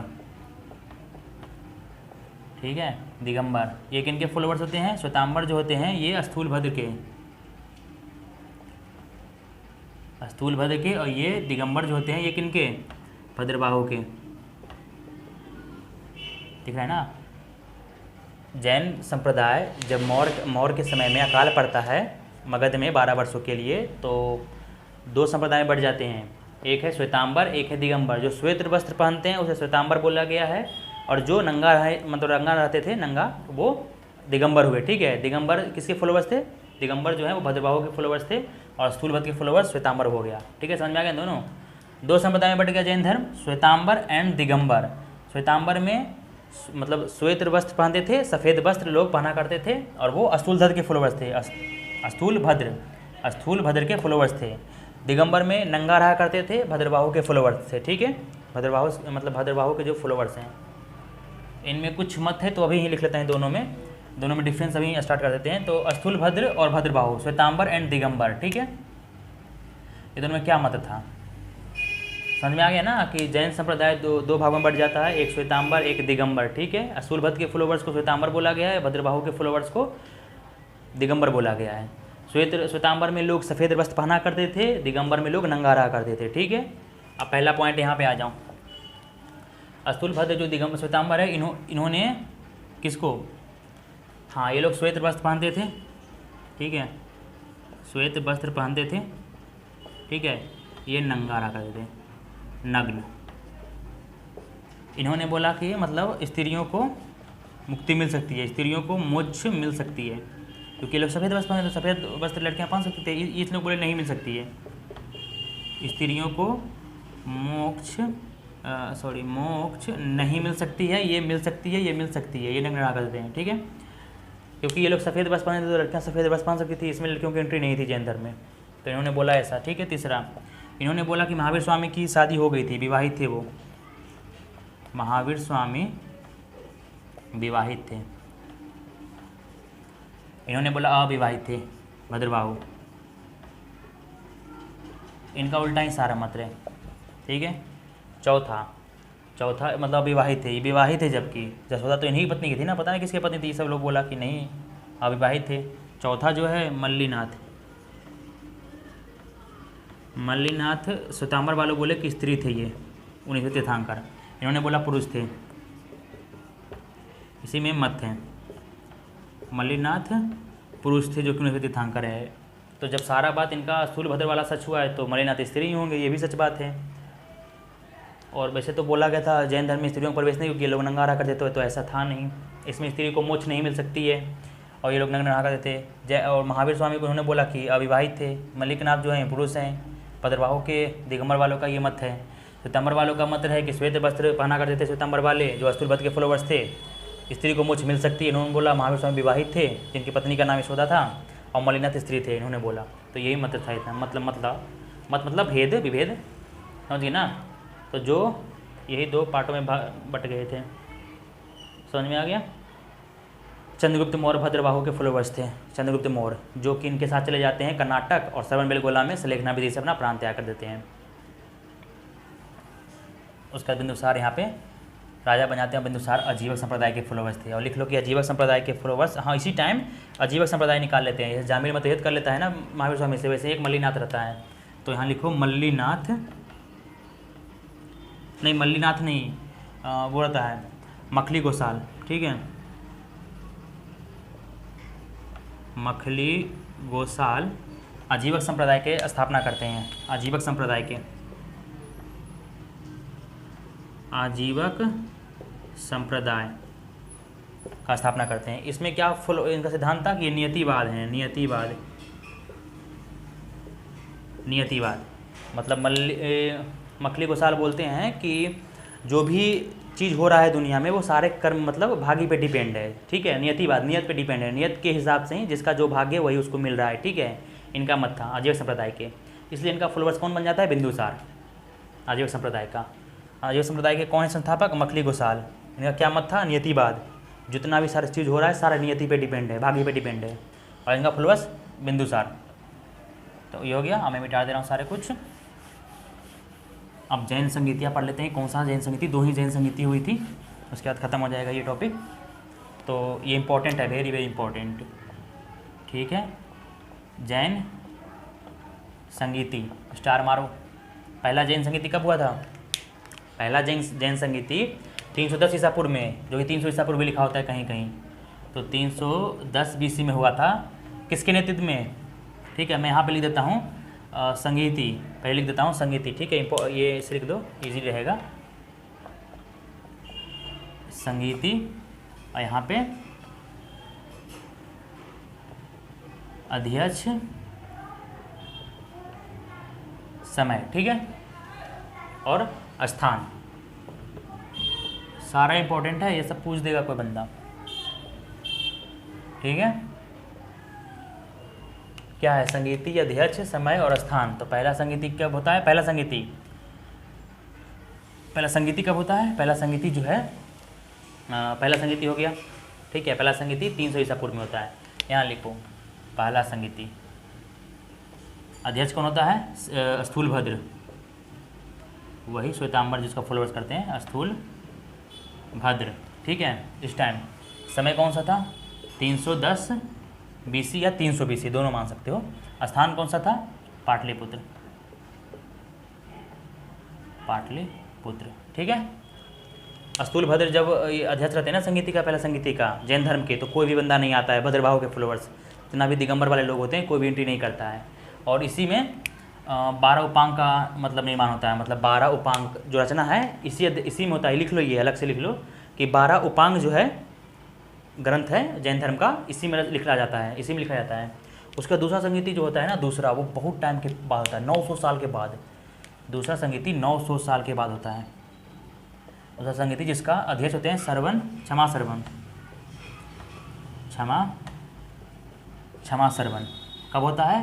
ठीक है, दिगंबर। ये किनके फॉलोवर्स होते हैं? श्वेतांबर जो होते हैं ये स्थूलभद्र के, और ये दिगंबर जो होते हैं ये किनके? भद्रबाहु के। दिख रहा है ना। जैन संप्रदाय जब मौर्य के समय में अकाल पड़ता है मगध में 12 वर्षों के लिए, तो 2 संप्रदाय बढ़ जाते हैं, एक है श्वेतांबर, एक है दिगंबर। जो श्वेत वस्त्र पहनते हैं उसे श्वेतांबर बोला गया है, और जो नंगा रहते थे नंगा, वो दिगंबर हुए, ठीक है। दिगंबर किसके फॉलोवर्स थे? दिगंबर जो है वो भद्रबाहु के फॉलोवर्स थे, और स्थूलभद्र के फॉलोवर्स श्वेतांबर हो गया, ठीक है। समझ में आ गया दोनों? 2 संप्रदाय में बढ़ गया जैन धर्म, श्वेतांबर एंड दिगंबर। श्वेतांबर में मतलब श्वेत वस्त्र पहनते थे, सफ़ेद वस्त्र लोग पहना करते थे, और वो स्थूलभद्र के फॉलोवर्स थे, स्थूलभद्र के फॉलोवर्स थे। दिगंबर में नंगा रहा करते थे, भद्रबाहु के फॉलोवर्स थे, ठीक है। भद्रबाहु के जो फॉलोवर्स हैं, इनमें कुछ मत है तो अभी ही लिख लेते हैं। दोनों में डिफरेंस अभी स्टार्ट कर देते हैं। तो स्थूलभद्र और भद्रबाहु, श्वेतांबर एंड दिगंबर, ठीक है। ये दोनों में क्या मत था? समझ में आ गया ना कि जैन संप्रदाय दो भागों में बढ़ जाता है, एक श्वेतांबर एक दिगंबर, ठीक है। स्थूलभद्र के फॉलोवर्स को श्वेतांबर बोला गया है, भद्रबाहु के फॉलोवर्स को दिगंबर बोला गया है। श्वेतांबर में लोग सफ़ेद वस्त्र पहना करते थे, दिगंबर में लोग नंगा रहा करते थे, ठीक है। अब पहला पॉइंट यहाँ पे आ जाऊँ। स्थूलभद्र जो श्वेतांबर है, इन्होंने किसको? हाँ, ये लोग श्वेत वस्त्र पहनते थे, ठीक है, श्वेत वस्त्र पहनते थे, ठीक है। ये नंगा रहा करते थे, नग्न। इन्होंने बोला कि मतलब स्त्रियों को मुक्ति मिल सकती है, स्त्रियों को मोक्ष मिल सकती है, क्योंकि लोग सफ़ेद वस्त्र पहनते, तो सफ़ेद वस्त्र लड़कियाँ पहन सकती थे, इस लोग बोले नहीं मिल सकती है, स्त्रियों को मोक्ष नहीं मिल सकती है, ये मिल सकती है, ये मिल सकती है, ये नंगा रहा करते हैं, ठीक है। क्योंकि ये लोग सफ़ेद वस्त्र पहनते थे तो लड़कियाँ सफ़ेद वस्त्र पहन सकती थी, इसमें लड़कियों की एंट्री नहीं थी जैन धर्म में, तो इन्होंने बोला ऐसा, ठीक है। तीसरा, इन्होंने बोला कि महावीर स्वामी की शादी हो गई थी, विवाहित थे वो, महावीर स्वामी विवाहित थे, इन्होंने बोला अविवाहित थे भद्रबाहु, इनका उल्टा ही सारा मत है, ठीक है। चौथा मतलब अविवाहित थे, ये विवाहित थे, जबकि जसोदा तो इन्हीं की पत्नी की थी ना, पता नहीं किसकी पत्नी थी, सब लोग बोला कि नहीं अविवाहित थे। चौथा जो है मल्लीनाथ श्वेतांबर वालों बोले कि स्त्री थे ये, उन्हीं से तीर्थंकर, इन्होंने बोला पुरुष थे, इसी में मत है। मल्लीनाथ पुरुष थे जो कि उन्हीं से तीर्थंकर है। तो जब सारा बात इनका स्थूलभद्र वाला सच हुआ है तो मल्लीनाथ स्त्री ही होंगे, ये भी सच बात है। और वैसे तो बोला गया था जैन धर्म में स्त्रियों को प्रवेश नहीं, क्योंकि ये लोग नंगा रहा करते थे, तो ऐसा था नहीं, इसमें स्त्री को मोक्ष नहीं मिल सकती है, और ये लोग नंगा रहा करते थे। और महावीर स्वामी को उन्होंने बोला कि अविवाहित थे। मल्लिकनाथ जो हैं पुरुष हैं। भद्रबाहु के दिगंबर वालों का ये मत है। श्वेतांबर वालों का मत है कि श्वेत वस्त्र पहना करते थे श्वेतांबर वाले, जो स्थूलभद्र के फॉलोवर्स थे, स्त्री को मोक्ष मिल सकती है। इन्होंने बोला महावीर स्वामी विवाहित थे, जिनकी पत्नी का नाम यशोदा था, और मल्लिनाथ स्त्री थे, इन्होंने बोला। तो यही मत था इतना, मतलब भेद विभेद, समझिए ना। तो जो यही दो पार्टों में बट गए थे, समझ में आ गया। चंद्रगुप्त मौर्य भद्रबाहु के फॉलोवर्स थे। चंद्रगुप्त मौर्य जो कि इनके साथ चले जाते हैं कर्नाटक, और श्रवणबेलगोला में सलेखना विधि से अपना प्राण त्याग कर देते हैं। उसका बिंदुसार यहाँ पे राजा बन जाते हैं। बिंदुसार अजीवक संप्रदाय के फॉलोवर्स थे। और लिख लो कि अजीवक संप्रदाय के फॉलोवर्स, हाँ इसी टाइम अजीवक संप्रदाय निकाल लेते हैं। जैसे जामिल मतभेद कर लेता है ना महावीर स्वामी से, वैसे एक मल्लीनाथ रहता है। तो यहाँ लिखो मल्लीनाथ नहीं, वो रहता है मखली गोसाल, ठीक है। मखली गोसाल अजीवक संप्रदाय के स्थापना करते हैं। आजीवक संप्रदाय का स्थापना करते हैं। इसमें क्या इनका सिद्धांत था कि नियतिवाद है। नियतिवाद मतलब मखली गोसाल बोलते हैं कि जो भी चीज़ हो रहा है दुनिया में वो सारे कर्म मतलब भाग्य पे डिपेंड है, ठीक है। नियतिवाद नियत पे डिपेंड है, नियत के हिसाब से ही जिसका जो भाग्य है वही उसको मिल रहा है, ठीक है। इनका मत था आजीवक संप्रदाय के। इसलिए इनका फॉलोवर्स कौन बन जाता है? बिंदुसार, आजीवक संप्रदाय का। आजीवक संप्रदाय के कौन है संस्थापक? मखली गोसाल। इनका क्या मत था? नियतिवाद, जितना भी सारी चीज़ हो रहा है सारा नियति पे डिपेंड है, भाग्य पे डिपेंड है। और इनका फॉलोवर्स बिंदुसार। तो ये हो गया, मैं मिटा दे रहा हूँ सारे कुछ। अब जैन संगीतियाँ पढ़ लेते हैं। कौन सा जैन संगीति? 2 ही जैन संगीति हुई थी, उसके बाद ख़त्म हो जाएगा ये टॉपिक। तो ये इंपॉर्टेंट है, वेरी वेरी इंपॉर्टेंट, ठीक है। जैन संगीति, स्टार मारो। पहला जैन संगीति कब हुआ था? पहला जैन संगीति 310 ईसा पूर्व में, जो कि 300 ईसा पूर्व भी लिखा होता है कहीं कहीं। तो 310 BC में हुआ था। किसके नेतृत्व में? ठीक है, मैं यहाँ पे लिख देता हूँ संगीति, पहले लिख देता हूँ संगीति, ठीक है। ये इसे लिख दो, इजी रहेगा। संगीति, और यहाँ पे अध्यक्ष समय, ठीक है, और स्थान, सारा इंपॉर्टेंट है, ये सब पूछ देगा कोई बंदा, ठीक है। क्या है? संगीति, अध्यक्ष, समय और स्थान। तो पहला संगीति कब होता है? पहला संगीति कब होता है? पहला संगीति जो है पहला संगीति हो गया, ठीक है। पहला संगीति 300 ईसा पूर्व में होता है। यहाँ लिखो पहला संगीति। अध्यक्ष कौन होता है? स्थूलभद्र, वही श्वेतांबर जिसका फॉलोवर्स करते हैं, स्थूलभद्र, ठीक है। इस टाइम समय कौन सा था? 310 BC या 300 BC, दोनों मान सकते हो। स्थान कौन सा था? पाटलिपुत्र, ठीक है। स्थूलभद्र जब अध्यक्ष रहते हैं ना संगीति का, पहला संगीति का, जैन धर्म के, तो कोई भी बंदा नहीं आता है। भद्रबाहु के फॉलोवर्स जितना भी दिगंबर वाले लोग होते हैं, कोई भी एंट्री नहीं करता है। और इसी में 12 उपांग का मतलब निर्माण होता है। मतलब 12 उपांग जो रचना है इसी में होता है। लिख लो, ये अलग से लिख लो कि 12 उपांग जो है ग्रंथ है जैन धर्म का, इसी में लिखा जाता है, इसी में लिखा जाता है। उसका दूसरा संगीति जो होता है ना, दूसरा, वो बहुत टाइम के बाद होता है, 900 साल के बाद। दूसरा संगीति 900 साल के बाद होता है। दूसरा संगीति जिसका अध्यक्ष होते हैं क्षमा सरवन, कब होता है?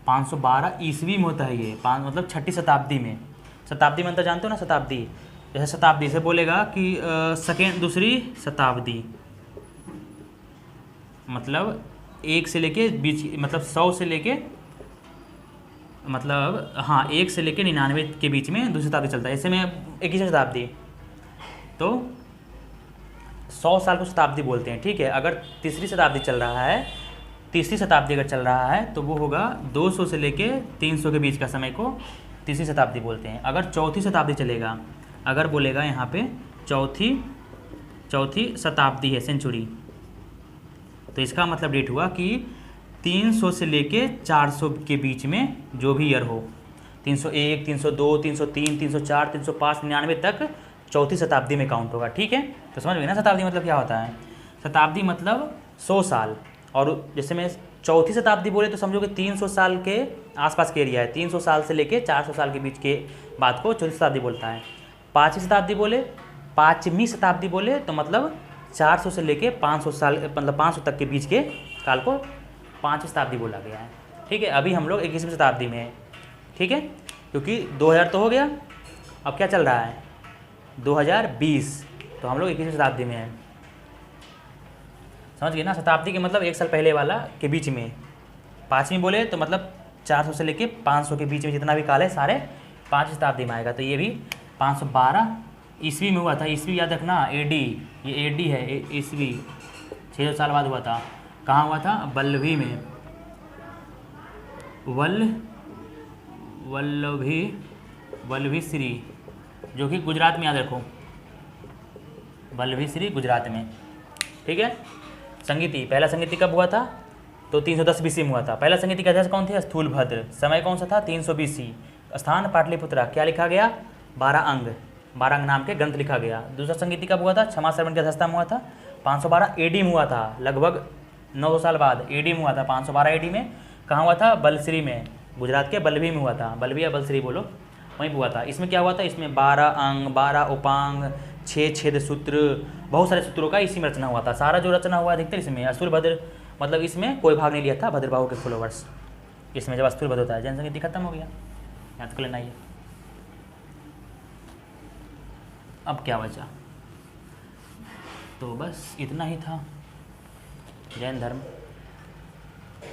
512 ईस्वी में होता है ये, मतलब 6ठी शताब्दी में। शताब्दी में अंतर जानते हो ना? शताब्दी, जैसे शताब्दी से बोलेगा कि दूसरी शताब्दी, मतलब 1 से लेके बीच, मतलब 100 से लेके, मतलब हाँ 1 से लेके 99 के बीच में दूसरी शताब्दी चलता है। ऐसे में 21वीं शताब्दी, तो 100 साल को शताब्दी बोलते हैं, ठीक है। अगर तीसरी शताब्दी चल रहा है, तीसरी शताब्दी अगर चल रहा है तो वो होगा 200 से लेके 300 के बीच का समय को तीसरी शताब्दी बोलते हैं। अगर चौथी शताब्दी चलेगा, अगर बोलेगा यहाँ पे चौथी शताब्दी है, सेंचुरी, तो इसका मतलब डेट हुआ कि 300 से लेके 400 के बीच में जो भी ईयर हो, 301, 302, 303, 304, 305, 99 तक चौथी शताब्दी में काउंट होगा, ठीक है। तो समझ गए ना शताब्दी मतलब क्या होता है। शताब्दी मतलब 100 साल, और जैसे मैं चौथी शताब्दी बोले तो समझो कि 300 साल के आसपास के एरिया है, 300 साल से लेके 400 साल के बीच के बात को चौथी शताब्दी बोलता है। पाँचवीं शताब्दी बोले तो मतलब 400 से लेके 500 साल, मतलब 500 तक के बीच के काल को पाँचवीं शताब्दी बोला गया है, ठीक है। अभी हम लोग 21वीं शताब्दी में है, ठीक है, क्योंकि 2000 तो हो गया, अब क्या चल रहा है 2020, तो हम लोग 21वीं शताब्दी में हैं। समझ गए ना। शताब्दी के मतलब 1 साल पहले वाला के बीच में। पाँचवीं बोले तो मतलब 400 से लेके 500 के बीच में जितना भी काल है सारे पाँचवीं शताब्दी में आएगा। तो ये भी 512 ईस्वी में हुआ था। ईस्वी याद रखना, एडी, ये एडी है, ईस्वी 600 साल बाद हुआ था। कहाँ हुआ था? वल्लभी में, वल्लभी श्री, जो कि गुजरात में, याद रखो, वल्लभी श्री गुजरात में, ठीक है। संगीति, पहला संगीति कब हुआ था? तो 310 BC में हुआ था। पहला संगीति के अध्यक्ष कौन थे? स्थूलभद्र। समय कौन सा था? 300 BC। स्थान पाटलिपुत्रा। क्या लिखा गया? 12 अंग नाम के ग्रंथ लिखा गया। दूसरा संगीति कब हुआ था? क्षमा श्रवण के अध्यक्षता में हुआ था। 512 AD में हुआ था, लगभग 900 साल बाद AD में हुआ था। 512 AD में कहाँ हुआ था? बलश्री में, गुजरात के बल्लभी में हुआ था। बल्लभी या बलश्री बोलो, वहीं हुआ था। इसमें क्या हुआ था? इसमें 12 अंग, 12 उपांग, 6 छेद सूत्र, बहुत सारे सूत्रों का इसी में रचना हुआ था। सारा जो रचना हुआ अधिकतर इसमें। असुरभद्र, मतलब इसमें कोई भाग नहीं लिया था भद्रबाहु के फॉलोवर्स। इसमें जब असुरभद्र होता है, जनसंगीति खत्म हो गया, याद कर लेना। ये अब क्या बचा? तो बस इतना ही था जैन धर्म।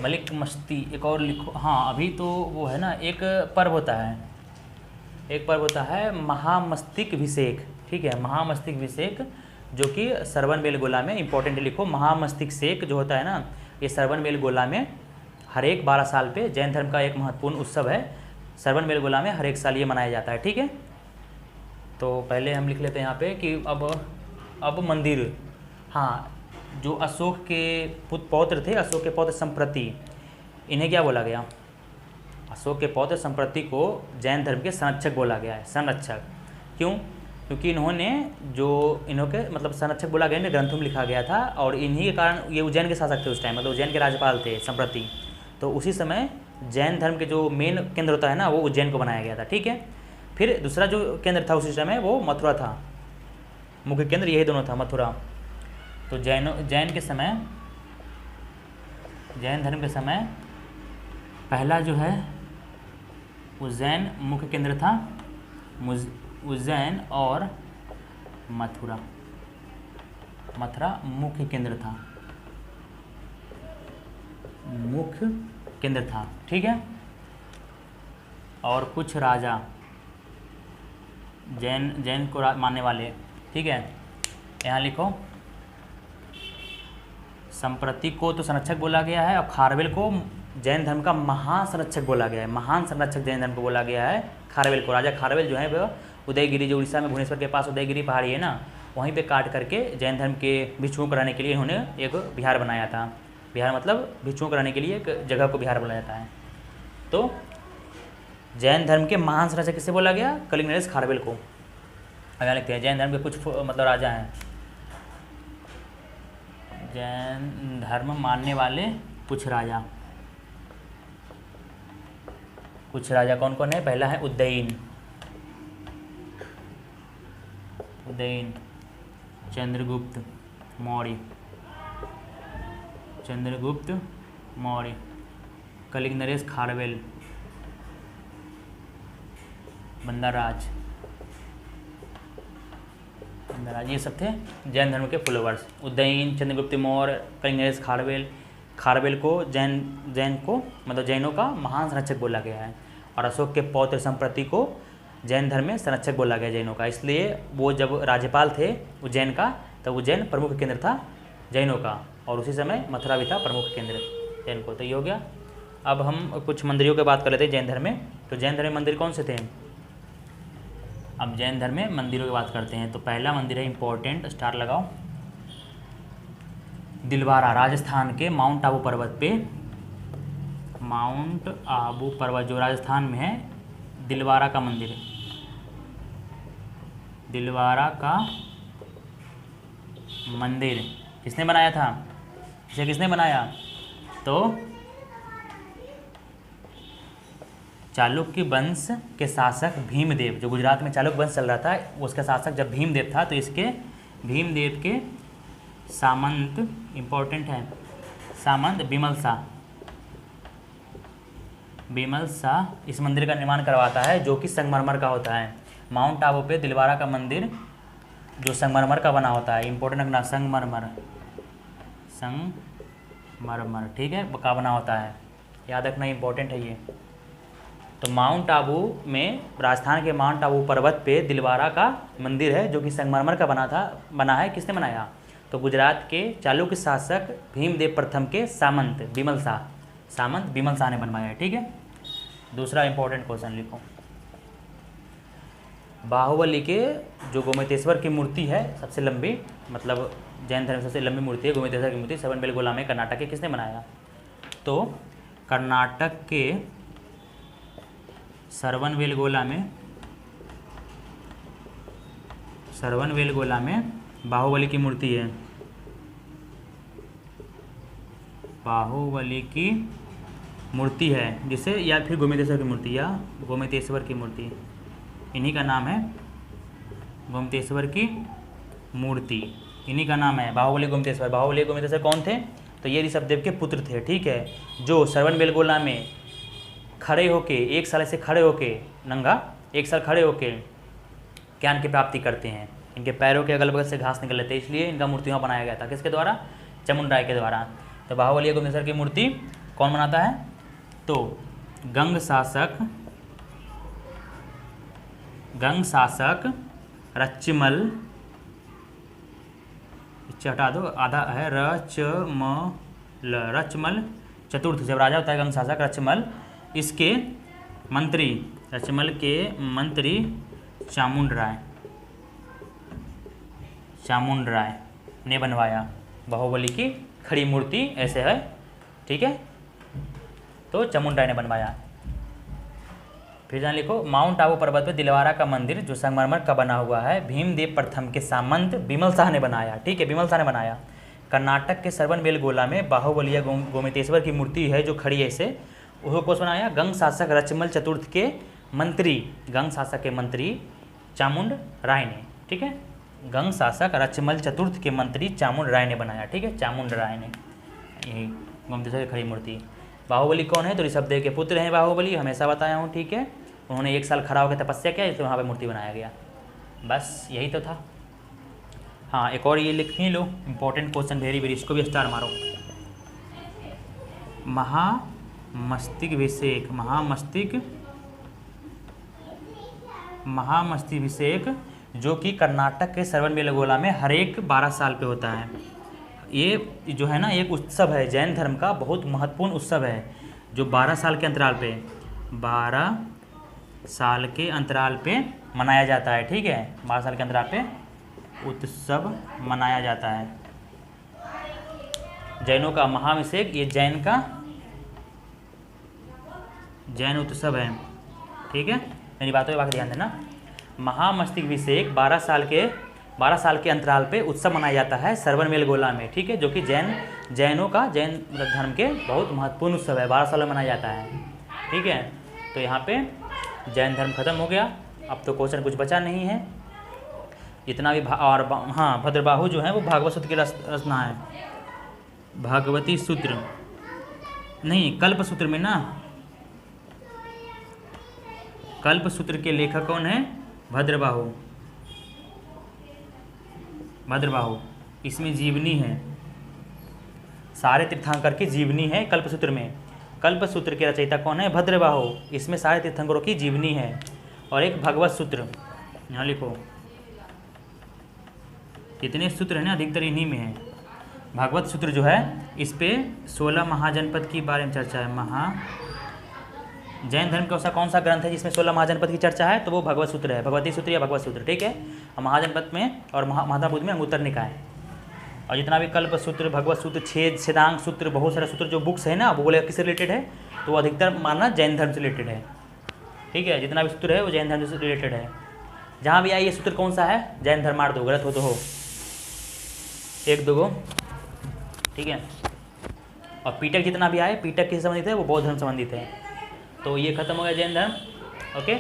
मलिक मस्ती एक और लिखो। हाँ, अभी तो वो है ना, एक पर्व होता है, महामस्तिकाभिषेक, ठीक है। महामस्तिकाभिषेक, जो कि श्रवणबेलगोला में, इंपॉर्टेंट लिखो, महामस्तिकाभिषेक जो होता है ना, ये श्रवणबेलगोला में हर एक 12 साल पे, जैन धर्म का एक महत्वपूर्ण उत्सव है। श्रवणबेलगोला में हर एक साल ये मनाया जाता है, ठीक है। तो पहले हम लिख लेते हैं यहाँ पे कि अब मंदिर, हाँ, जो अशोक के पौत्र थे, अशोक के पौत्र संप्रति, इन्हें क्या बोला गया? अशोक के पौत्र संप्रति को जैन धर्म के संरक्षक बोला गया है। संरक्षक क्यों? क्योंकि इन्होंने मतलब संरक्षक बोला गया, इन्हें ग्रंथों में लिखा गया था, और इन्हीं के कारण ये उज्जैन के शासक थे उस टाइम, मतलब उज्जैन के राज्यपाल थे संप्रति। तो उसी समय जैन धर्म के जो मेन केंद्र होता है ना, वो उज्जैन को बनाया गया था, ठीक है। फिर दूसरा जो केंद्र था उसी समय वो मथुरा था, मुख्य केंद्र यही दोनों था, मथुरा। तो जैन धर्म के समय पहला जो है उज्जैन मुख्य केंद्र था, उज्जैन और मथुरा मुख्य केंद्र था, ठीक है। और कुछ राजा जैन को मानने वाले, ठीक है। यहाँ लिखो, संप्रति को तो संरक्षक बोला गया है, और खारवेल को जैन धर्म का महान संरक्षक बोला गया है। महान संरक्षक जैन धर्म को बोला गया है खारवेल को। राजा खारवेल जो है वो उदयगिरी, जो उड़ीसा में भुवनेश्वर के पास उदयगिरी पहाड़ी है ना, वहीं पे काट करके जैन धर्म के भिक्षुओं को रहने के लिए इन्होंने एक विहार बनाया था। विहार मतलब भिक्षुओं को रहने के लिए एक जगह को विहार बोला जाता है। तो जैन धर्म के महान संरक्षक किसे बोला गया? कलिंग नरेश खारवेल को। अगर लिखते हैं जैन धर्म के कुछ मतलब राजा हैं, जैन धर्म मानने वाले कुछ राजा कौन कौन है? पहला है उदयन, चंद्रगुप्त मौर्य, कलिंग नरेश खारवेल, बंदाराज, ये सब थे जैन धर्म के फॉलोवर्स। उदयन, चंद्रगुप्त मौर्य, कलिंग नरेश खारवेल, खारवेल को जैन को मतलब जैनों का महान संरक्षक बोला गया है, और अशोक के पौत्र संप्रति को जैन धर्म में संरक्षक बोला गया जैनों का। इसलिए वो जब राज्यपाल थे उज्जैन का, तब उज्जैन प्रमुख केंद्र था जैनों का, और उसी समय मथुरा भी था प्रमुख केंद्र जैन को। तो ये हो गया। अब हम कुछ मंदिरों की बात कर लेते हैं जैन धर्म में। तो जैन धर्म में मंदिर कौन से थे? अब जैन धर्म में मंदिरों की बात करते हैं। तो पहला मंदिर है इम्पोर्टेंट, स्टार लगाओ, दिलवारा, राजस्थान के माउंट आबू पर्वत पे, माउंट आबू पर्वत जो राजस्थान में है, दिलवारा का मंदिर है, दिलवारा का मंदिर किसने बनाया था? इसे किसने बनाया? तो चालुक्य वंश के शासक भीमदेव, जो गुजरात में चालुक्य वंश चल रहा था, उसका शासक जब भीमदेव था, तो इसके भीमदेव के सामंत, इम्पोर्टेंट है, सामंत बिमल शाह इस मंदिर का निर्माण करवाता है, जो कि संगमरमर का होता है। माउंट आबू पे दिलवारा का मंदिर जो संगमरमर का बना होता है, इंपॉर्टेंट रखना, संगमरमर, ठीक है, का बना होता है, याद रखना, इंपॉर्टेंट है ये। तो माउंट आबू में, राजस्थान के माउंट आबू पर्वत पे दिलवारा का मंदिर है, जो कि संगमरमर का बना है। किसने बनाया? तो गुजरात के चालुक्य शासक भीमदेव प्रथम के सामंत बिमल शाह ने बनवाया है। ठीक है। दूसरा इंपॉर्टेंट क्वेश्चन लिखो, बाहुबली के जो गोमतेश्वर की मूर्ति है सबसे लंबी, मतलब जैन धर्म सबसे लंबी मूर्ति है गोमतेश्वर की मूर्ति, श्रवणबेलगोला में, कर्नाटक के, किसने बनाया? तो कर्नाटक के श्रवणबेलगोला में बाहुबली की मूर्ति है, बाहुबली की मूर्ति है, जिसे, या फिर गोमतेश्वर की मूर्ति, या गोमतेश्वर की मूर्ति, इन्हीं का नाम है गोमतेश्वर की मूर्ति, इन्हीं का नाम है बाहुबली गोमतेश्वर। बाहुबली गोमतेश्वर कौन थे? तो ये ऋषभदेव के पुत्र थे। ठीक है, जो श्रवणबेलगोला में खड़े होके, एक साल से खड़े होके, नंगा एक साल खड़े होके ज्ञान की प्राप्ति करते हैं। इनके पैरों के अगल बगल से घास निकल लेते हैं, इसलिए इनका मूर्ति वहाँ बनाया गया था। किसके द्वारा? चामुंडराय के द्वारा। तो बाहुबली गोमतेश्वर की मूर्ति कौन बनाता है? तो गंग शासक रचमल, इसे हटा दो, आधा है, रचमल चतुर्थ, जब राजा होता है गंग शासक रचमल, इसके मंत्री, रचमल के मंत्री चामुंडराय ने बनवाया बाहुबली की खड़ी मूर्ति, ऐसे है। ठीक है, तो चामुंडराय ने बनवाया। फिर जान लिखो, माउंट आबू पर्वत पर दिलवारा का मंदिर जो संगमरमर का बना हुआ है, भीमदेव प्रथम के सामंत बिमल शाह ने बनाया। ठीक है, बिमल शाह ने बनाया। कर्नाटक के श्रवणबेलगोला में बाहुबली गोमतेश्वर की मूर्ति है जो खड़ी है, ऐसे, वो कौन बनाया? गंग शासक रचमल चतुर्थ के मंत्री, गंग शासक के मंत्री चामुंडराय ने। ठीक है, गंग शासक रचमल चतुर्थ के मंत्री चामुंडराय ने बनाया। ठीक है, चामुंडराय ने, यही गोमतेश्वर की खड़ी मूर्ति। बाहुबली कौन है? तो ऋषभदेव के पुत्र हैं बाहुबली, हमेशा बताया हूँ। ठीक है, उन्होंने एक साल खड़ा होकर तपस्या किया, इसलिए वहाँ पे मूर्ति बनाया गया। बस यही तो था। हाँ, एक और ये लिख ही लो, इंपॉर्टेंट क्वेश्चन, वेरी वेरी, इसको भी स्टार मारो। महामस्तिभिषेक जो कि कर्नाटक के श्रवणबेलगोला में हर एक 12 साल पे होता है। ये जो है ना, एक उत्सव है जैन धर्म का, बहुत महत्वपूर्ण उत्सव है, जो 12 साल के अंतराल पे, 12 साल के अंतराल पे मनाया जाता है। ठीक है, 12 साल के अंतराल पे उत्सव मनाया जाता है। जैनों का महाभिषेक, ये जैन उत्सव है। ठीक है, मेरी बातों पे बाकी ध्यान देना। महामस्तिभिषेक 12 साल के अंतराल पे उत्सव मनाया जाता है श्रवणबेलगोला में। ठीक है, जो कि जैन धर्म के बहुत महत्वपूर्ण उत्सव है, 12 साल में मनाया जाता है। ठीक है, तो यहाँ पे जैन धर्म खत्म हो गया। अब तो क्वेश्चन कुछ बचा नहीं है, इतना भी और हाँ, भद्रबाहु जो है वो भागवत सूत्र की रचना है, भागवती सूत्र नहीं, कल्प सूत्र में ना, कल्प सूत्र के लेखक कौन है? भद्रबाहु, इसमें जीवनी है, सारे तीर्थंकर की जीवनी है कल्पसूत्र में। कल्पसूत्र के रचयिता कौन है? भद्रबाहु। इसमें सारे तीर्थंकरों की जीवनी है। और एक भगवत सूत्र, यहाँ लिखो, कितने सूत्र हैं ना, अधिकतर इन्हीं में है। भागवत सूत्र जो है इस पे 16 महाजनपद की बारे में चर्चा है। जैन धर्म का कौन सा ग्रंथ है जिसमें 16 महाजनपद की चर्चा है? तो वो भगवत सूत्र है, भगवती सूत्र या भगवत सूत्र, ठीक है। और महाजनपद में और महात्माबुद्ध में अंगुत्तर निकाय। और जितना भी कल्प सूत्र, भगवत सूत्र, छेदांग सूत्र, बहुत सारे सूत्र जो बुक्स है ना, वो बोले किससे रिलेटेड है? तो वो अधिकतर मानना जैन धर्म से रिलेटेड है, ठीक है। जितना भी सूत्र है वो जैन धर्म से रिलेटेड है। जहाँ भी आए ये सूत्र कौन सा है? जैन धर्मार्थ हो, गलत हो तो हो, एक दो गो, ठीक है। और पीटक जितना भी आए, पीटक किससे संबंधित है? वो बौद्ध धर्म संबंधित है। तो ये खत्म हो गया जैन धर्म, ओके।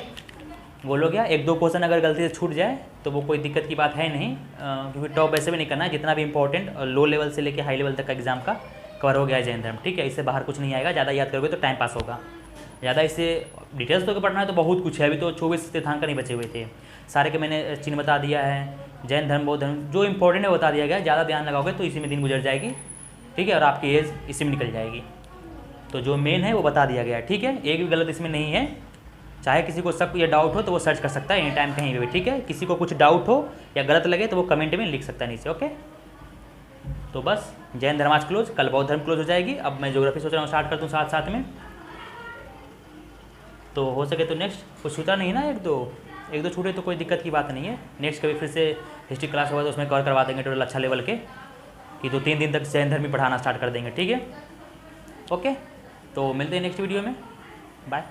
बोलो क्या, एक दो क्वेश्चन अगर गलती से छूट जाए तो वो कोई दिक्कत की बात है नहीं, क्योंकि टॉप वैसे भी नहीं करना है। जितना भी इंपॉर्टेंट लो लेवल से लेके हाई लेवल तक का एग्जाम का कवर हो गया है जैन धर्म, ठीक है। इससे बाहर कुछ नहीं आएगा, ज़्यादा याद करोगे तो टाइम पास होगा। ज़्यादा इससे डिटेल्स तो पढ़ना है तो बहुत कुछ है, अभी तो 24 तीर्थंकर नहीं बचे हुए थे, सारे के मैंने चिन्ह बता दिया है। जैन धर्म, बौद्ध धर्म, जो इंपॉर्टेंट है बता दिया गया। ज़्यादा ध्यान लगाओगे तो इसी में दिन गुजर जाएगी, ठीक है, और आपकी एज इसी में निकल जाएगी। तो जो मेन है वो बता दिया गया है, ठीक है। एक भी गलत इसमें नहीं है। चाहे किसी को शक या डाउट हो तो वो सर्च कर सकता है एनी टाइम कहीं भी, ठीक है। किसी को कुछ डाउट हो या गलत लगे तो वो कमेंट में लिख सकता है नीचे, ओके। तो बस जैन धर्म आज क्लोज, कल बौद्ध धर्म क्लोज हो जाएगी। अब मैं ज्योग्राफी सोच रहा हूँ स्टार्ट कर दूँ साथ साथ में, तो हो सके तो नेक्स्ट कुछ छूटा नहीं ना, एक दो छूटे तो कोई दिक्कत की बात नहीं है। नेक्स्ट कभी फिर से हिस्ट्री क्लास होगा तो उसमें कवर करवा देंगे टोटल अच्छा लेवल के, कि 2-3 दिन तक जैन धर्म ही पढ़ाना स्टार्ट कर देंगे, ठीक है, ओके। तो मिलते हैं नेक्स्ट वीडियो में, बाय।